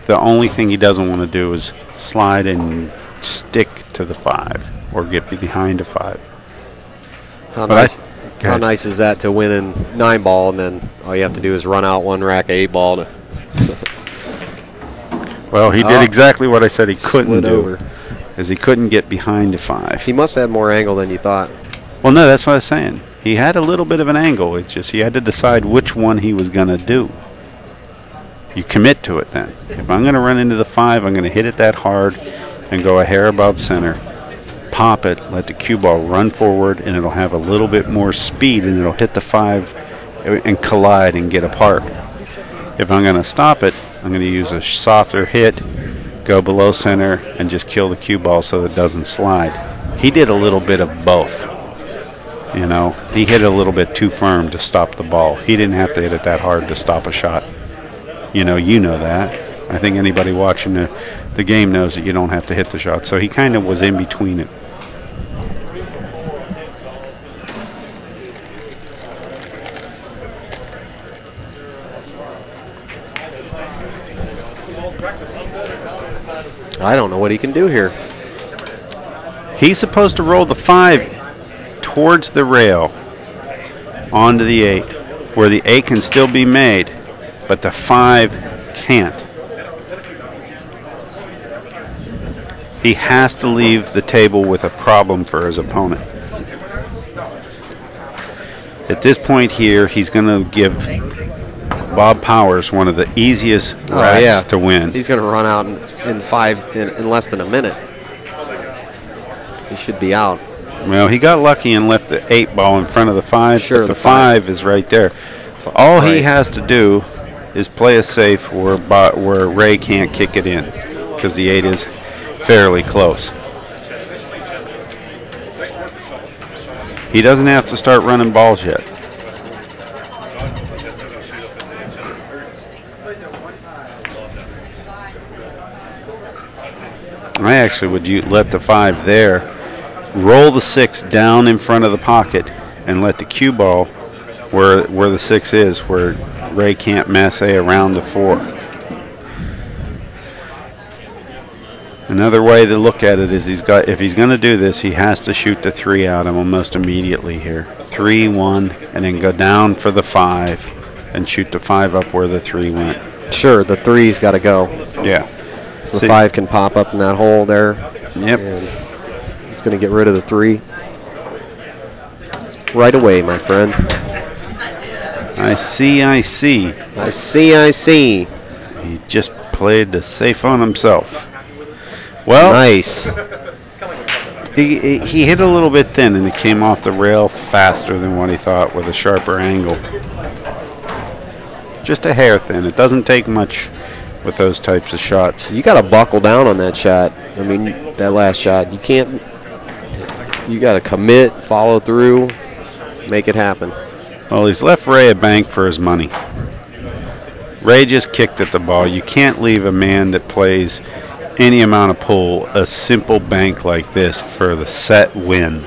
The only thing he doesn't want to do is slide and stick to the 5 or get behind a 5. How nice is that to win in 9-ball, and then all you have to do is run out 1 rack of 8-ball. Well, he did exactly what I said he couldn't do, is he couldn't get behind a 5. He must have more angle than you thought. Well, no, that's what I was saying. He had a little bit of an angle. It's just he had to decide which one he was going to do. You commit to it then. If I'm going to run into the 5, I'm going to hit it that hard and go a hair above center, pop it, let the cue ball run forward, and it'll have a little bit more speed, and it'll hit the 5 and collide and get apart. If I'm going to stop it, I'm going to use a softer hit, go below center, and just kill the cue ball so it doesn't slide. He did a little bit of both. You know, he hit it a little bit too firm to stop the ball. He didn't have to hit it that hard to stop a shot. You know that. I think anybody watching the game knows that you don't have to hit the shot. So he kind of was in between it. I don't know what he can do here. He's supposed to roll the 5 towards the rail onto the 8, where the 8 can still be made, but the 5 can't. He has to leave the table with a problem for his opponent. At this point here, he's going to give Bob Powers one of the easiest racks to win. He's going to run out in less than a minute. He should be out. Well, he got lucky and left the 8 ball in front of the 5. Sure, but the 5 is right there. All he has to do is play it safe where Ray can't kick it in, because the 8 is fairly close. He doesn't have to start running balls yet. I actually would let the 5 there, roll the 6 down in front of the pocket, and let the cue ball where the 6 is, where Ray can't masse around the 4. Another way to look at it is if he's going to do this, he has to shoot the 3 out almost immediately here. 3, 1, and then go down for the 5 and shoot the 5 up where the 3 went. Sure, the 3's got to go. Yeah. So the 5 can pop up in that hole there. Yep. And it's going to get rid of the 3 right away, my friend. I see. I see. He just played the safe on himself. Well, nice. He hit a little bit thin, and it came off the rail faster than what he thought with a sharper angle. Just a hair thin. It doesn't take much with those types of shots. You got to buckle down on that shot. I mean, that last shot. You can't. You got to commit, follow through, make it happen. Well, he's left Ray a bank for his money. Ray just kicked at the ball. You can't leave a man that plays any amount of pull a simple bank like this for the set win.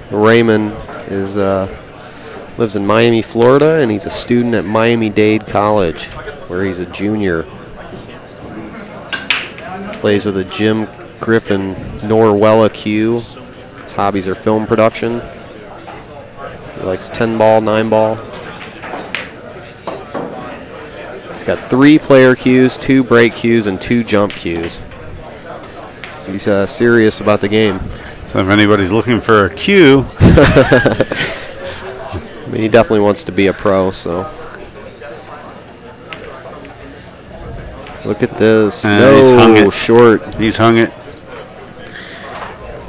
Raymond lives in Miami, Florida, and he's a student at Miami-Dade College, where he's a junior. Plays with a Jim Griffin Norwella cue. His hobbies are film production. He likes 10-ball, 9-ball. He's got 3 player cues, 2 break cues, and 2 jump cues. He's serious about the game. So if anybody's looking for a cue, I mean, he definitely wants to be a pro, so. Look at this. No, he's hung it. Short. He's hung it.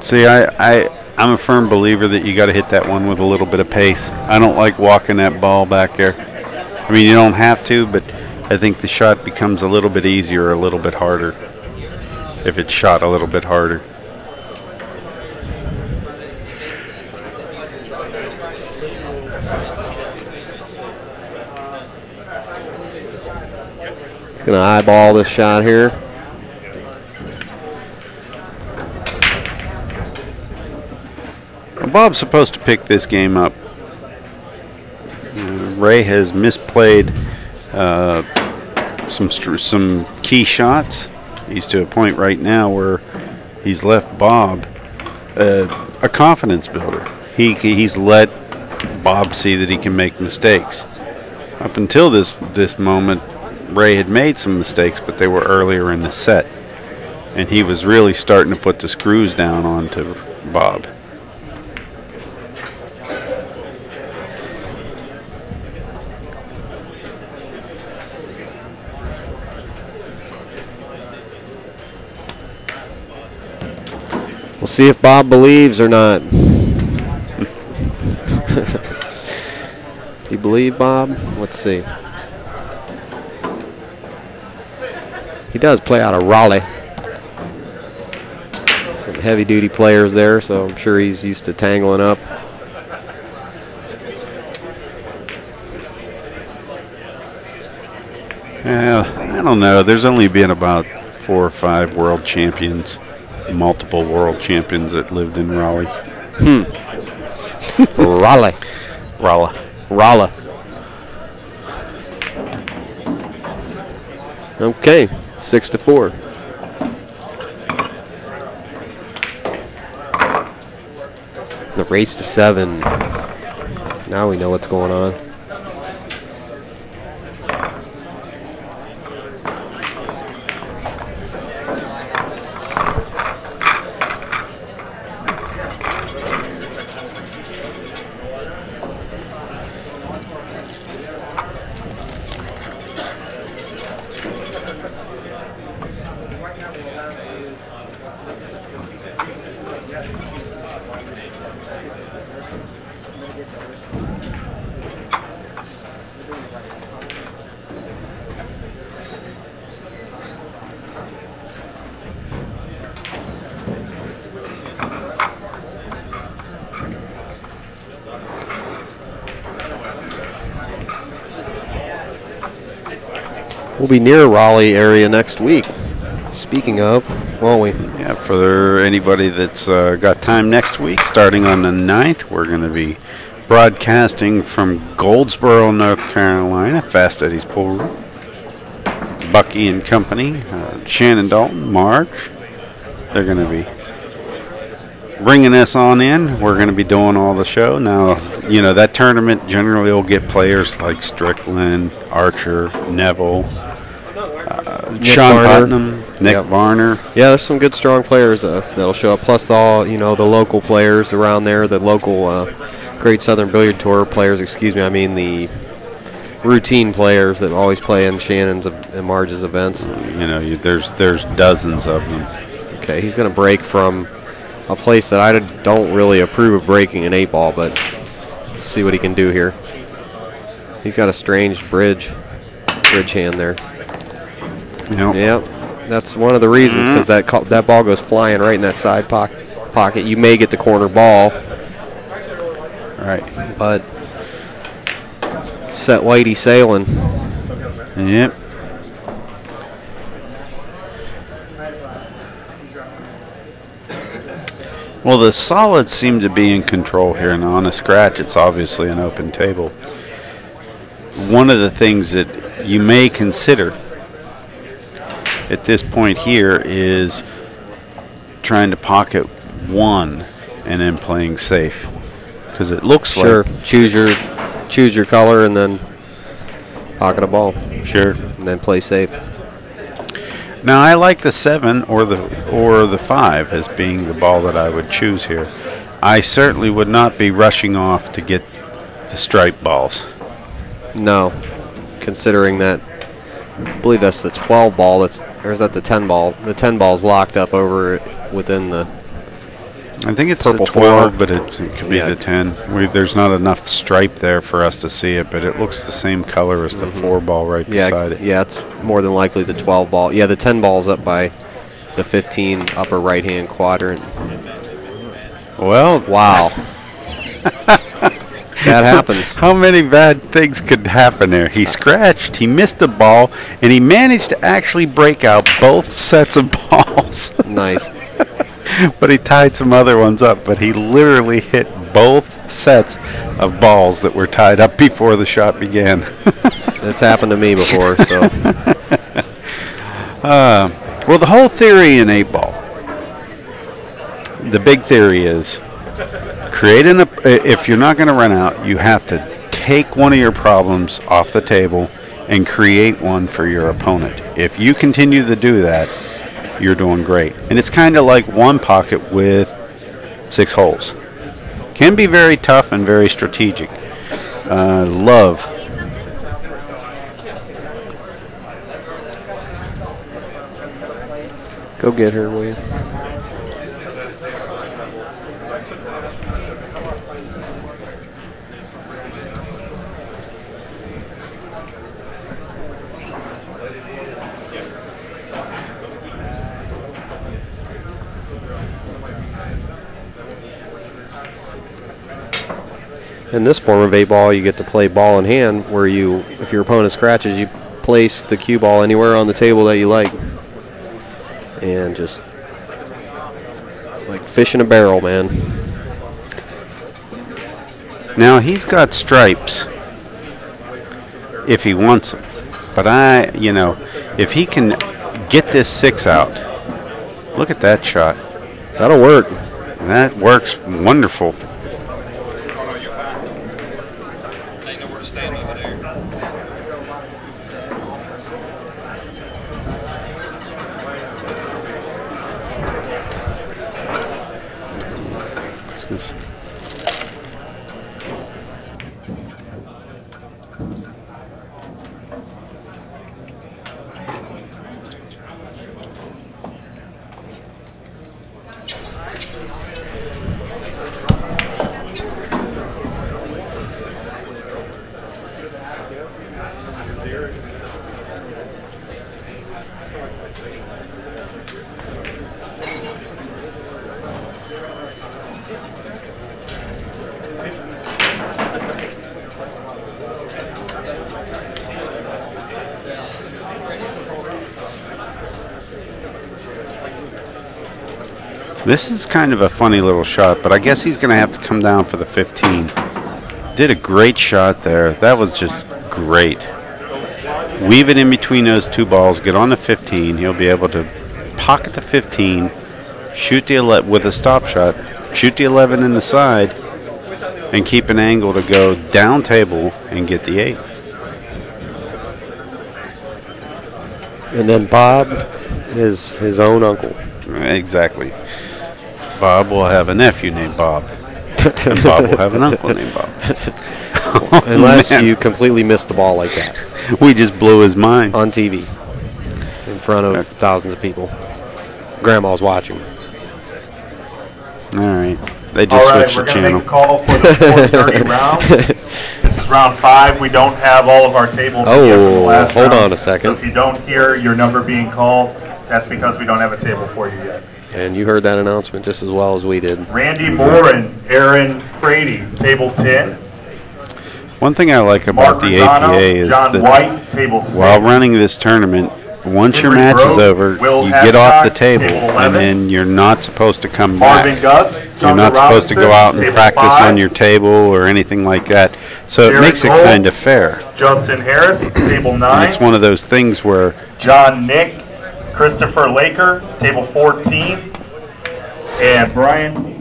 See, I'm a firm believer that you got to hit that one with a little bit of pace. I don't like walking that ball back there. I mean, you don't have to, but I think the shot becomes a little bit easier or a little bit harder if it's shot a little bit harder. Going to eyeball this shot here. Well, Bob's supposed to pick this game up. Ray has misplayed some key shots. He's to a point right now where he's left Bob a confidence builder. He's let Bob see that he can make mistakes. Up until this moment, Ray had made some mistakes, but they were earlier in the set, and he was really starting to put the screws down onto Bob. see if Bob believes or not. You believe, Bob? Let's see. He does play out of Raleigh. Some heavy-duty players there, so I'm sure he's used to tangling up. I don't know. There's only been about 4 or 5 world champions, multiple world champions that lived in Raleigh. Raleigh. Raleigh. Okay, 6-4. The race to 7. Now we know what's going on. We'll be near Raleigh area next week. Speaking of, won't we? Yeah, for anybody that's got time next week, starting on the 9th, we're going to be broadcasting from Goldsboro, North Carolina, Fast Eddie's Pool Room. Bucky and company, Shannon Dalton, Marge, they're going to be bringing us on in. We're going to be doing all the show. Now, you know, that tournament generally will get players like Strickland, Archer, Neville, Sean Putnam, Nick Varner. Yeah, there's some good, strong players that'll show up. Plus, all the local players around there, the local Great Southern Billiard Tour players. Excuse me, I mean the routine players that always play in Shannon's and Marge's events. You know, there's dozens of them. Okay, he's going to break from a place that I don't really approve of breaking an 8-ball, but let's see what he can do here. He's got a strange bridge hand there. Yep, that's one of the reasons, because that ball goes flying right in that side pocket. You may get the corner ball, right? But set Whitey sailing. Yep. Well, the solids seem to be in control here, and on a scratch, it's obviously an open table. One of the things that you may consider at this point here is trying to pocket 1 and then playing safe, because it looks like choose your color and then pocket a ball. Sure. And then play safe. Now, I like the 7 or the 5 as being the ball that I would choose here. I certainly would not be rushing off to get the stripe balls. No, considering that, I believe that's the 12 ball. Or is that the 10 ball? The 10 ball's locked up over within the. I think it's purple the 12, 4. but it could be the 10. There's not enough stripe there for us to see it, but it looks the same color as the 4 ball right beside it. Yeah, it's more than likely the 12 ball. Yeah, the 10 ball's up by the 15 upper right-hand quadrant. Well, wow. That happens. How many bad things could happen there? He scratched, he missed the ball, and he managed to actually break out both sets of balls. Nice. But he tied some other ones up, but he literally hit both sets of balls that were tied up before the shot began. That's happened to me before, so. Well, the whole theory in 8-ball, the big theory is if you're not going to run out, you have to take one of your problems off the table and create one for your opponent. If you continue to do that, you're doing great. And it's kind of like one pocket with 6 holes. Can be very tough and very strategic. Love. Go get her, will you? In this form of 8-ball, you get to play ball in hand, where you, if your opponent scratches, you place the cue ball anywhere on the table that you like. And just like fish in a barrel, man. Now, he's got stripes if he wants them. But if he can get this 6 out, look at that shot. That'll work. That works wonderful. This is kind of a funny little shot, but I guess he's going to have to come down for the 15. Did a great shot there. That was just great. Weave it in between those 2 balls, get on the 15. He'll be able to pocket the 15, shoot the 11 with a stop shot, shoot the 11 in the side, and keep an angle to go down table and get the 8. And then Bob is his own uncle. Exactly. Bob will have a nephew named Bob. And Bob will have an uncle named Bob. Unless you completely missed the ball like that. We just blew his mind. On TV. In front of thousands of people. Grandma's watching. All right. They just switched the channel. All right, we're going to make a call for the 4:30 round. This is round 5. We don't have all of our tables in yet from the last round. Hold on a second. So if you don't hear your number being called, that's because we don't have a table for you yet. And you heard that announcement just as well as we did. Randy Moore and Aaron Frady, table 10. One thing I like about the APA is John White, table 6. While running this tournament, once your match is over, you get off the table, and then you're not supposed to come back. You're not supposed to go out and practice on your table or anything like that. So it makes it kind of fair. Justin Harris, table 9. And it's one of those things where John Nick, Christopher Laker, table 14, and Brian.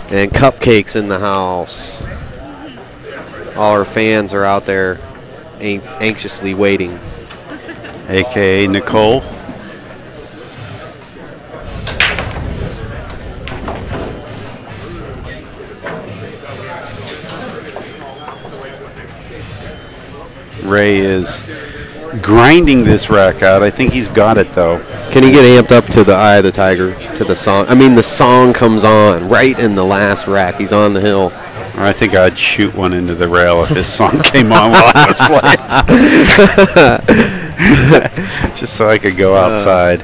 And cupcakes in the house. All our fans are out there anxiously waiting. AKA Nicole. Ray is grinding this rack out. I think he's got it, though. Can he get amped up to the Eye of the Tiger, to the song? I mean, the song comes on right in the last rack. He's on the hill. I think I'd shoot one into the rail if his song came on while I was playing. Just so I could go outside.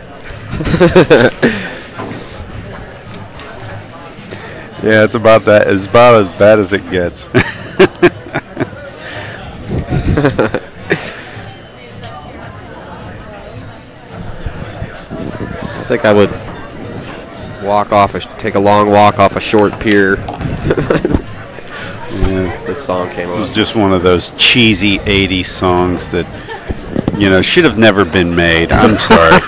Yeah, it's about that. It's about as bad as it gets. I think I would take a long walk off a short pier. Yeah. This song came on. It was just one of those cheesy 80s songs that, should have never been made. I'm sorry.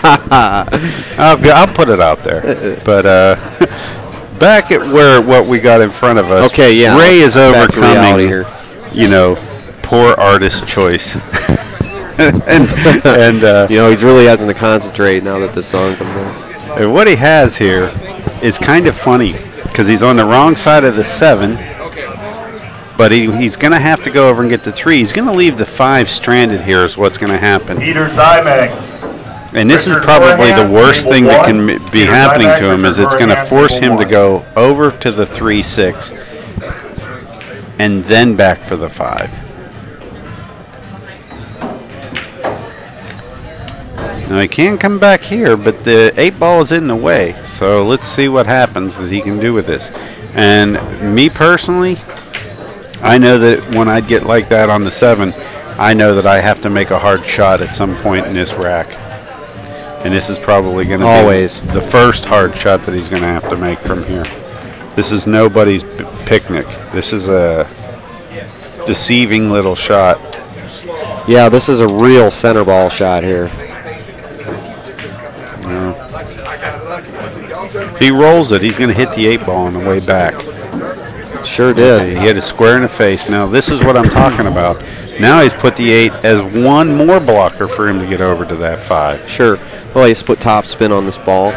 I'll put it out there. But back at what we got in front of us, okay, yeah, Ray is overcoming, here. Poor artist choice. and he's really having to concentrate now that this song comes on. And what he has here is kind of funny because he's on the wrong side of the 7, but he's going to have to go over and get the 3. He's going to leave the 5 stranded here is what's going to happen. Peter Zymek. And this is probably the worst thing that can be happening to him is it's going to force him to go over to the 3-6 and then back for the 5. Now he can come back here, but the 8 ball is in the way. So let's see what happens that he can do with this. And me personally, I know that when I get like that on the 7, I know that I have to make a hard shot at some point in this rack. And this is probably going to be the first hard shot that he's going to have to make from here. This is nobody's picnic. This is a deceiving little shot. Yeah, this is a real center ball shot here. Yeah. If he rolls it, he's going to hit the 8 ball on the way back. Sure did. He hit it square in the face. Now, this is what I'm talking about. Now he's put the 8 as one more blocker for him to get over to that 5. Sure. Well, he's put top spin on this ball.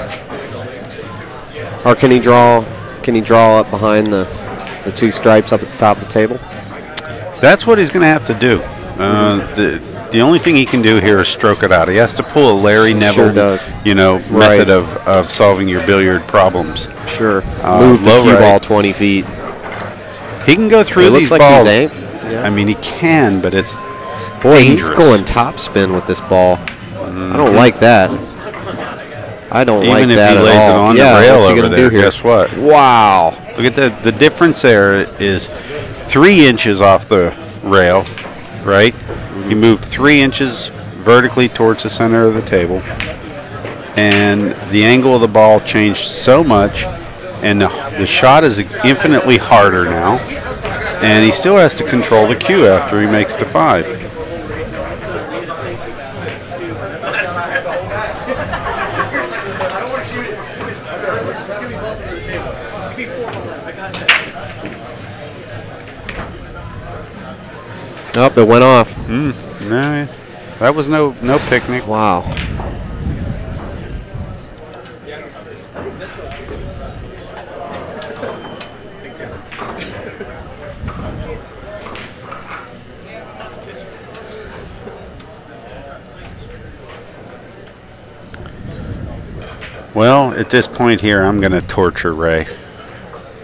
Or can he draw up behind the 2 stripes up at the top of the table? That's what he's going to have to do. The only thing he can do here is stroke it out. He has to pull a Larry Neville, method of solving your billiard problems. Sure. Move the cue ball 20 feet. He can go through these like balls. Yeah. I mean, he can, but it's dangerous. He's going top spin with this ball. I don't like that. I don't like that at all. Even if he lays it on the rail over there, guess what? Wow. Look at the difference there is 3 inches off the rail, right? He moved 3 inches vertically towards the center of the table, and the angle of the ball changed so much, and the shot is infinitely harder now, and he still has to control the cue after he makes the 5. Oh, it went off. No, that was no picnic. Wow. Well, at this point here, I'm going to torture Ray.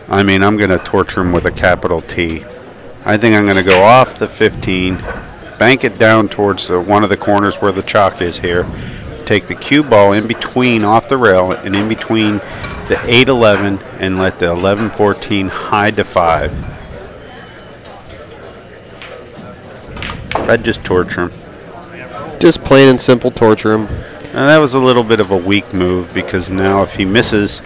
I mean, I'm going to torture him with a capital T. I think I'm going to go off the 15, bank it down towards one of the corners where the chalk is here, take the cue ball in between off the rail and in between the 8-11 and let the 11-14 hide to 5. I'd just torture him. Just plain and simple torture him. And that was a little bit of a weak move because now if he misses,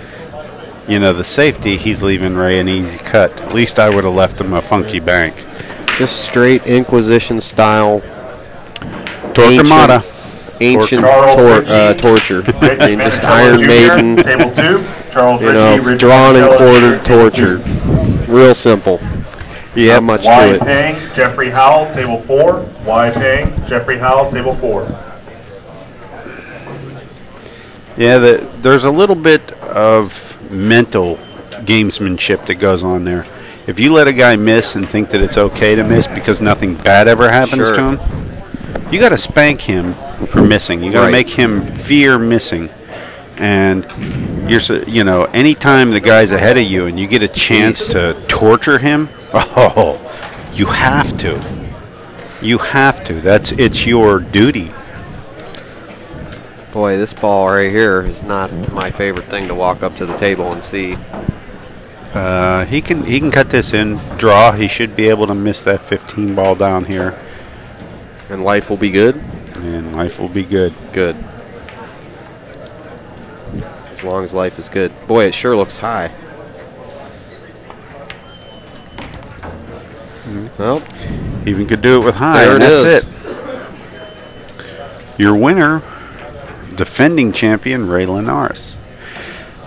the safety, he's leaving Ray an easy cut. At least I would have left him a funky bank. Just straight Inquisition style. Torquemada. Ancient torture. I mean, just Iron Maiden. Table 2. Charles Ritchie, drawn and quartered torture. Real simple. Yeah, not much Y. to it. Pang, Jeffrey Howell, table 4. Y. Pang, Jeffrey Howell, table 4. Yeah, there's a little bit of mental gamesmanship that goes on there. If you let a guy miss and think that it's okay to miss because nothing bad ever happens to him, you got to spank him for missing. You got to make him fear missing. And anytime the guy's ahead of you and you get a chance to torture him, you have to. You have to. It's your duty. Boy, this ball right here is not my favorite thing to walk up to the table and see. He can cut this in, draw. He should be able to miss that 15 ball down here. And life will be good? And life will be good. Good. As long as life is good. Boy, it sure looks high. Well, even could do it with high, there and it that's is. it. Your winner, defending champion Ray Linares.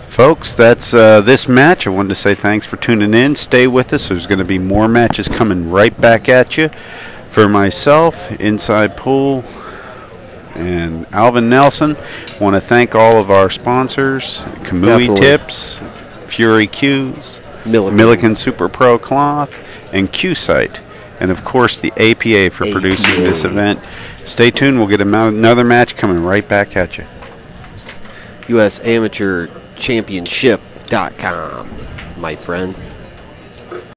Folks, that's this match. I wanted to say thanks for tuning in. Stay with us. There's going to be more matches coming right back at you. For myself, Inside Pool, and Alvin Nelson. Want to thank all of our sponsors, Kamui Definitely. Tips, Fury Cues, Milliken Super Pro Cloth, and Q-Site. And, of course, the APA for producing this event. Stay tuned. We'll get another match coming right back at you. US Amateur Championship.com, my friend.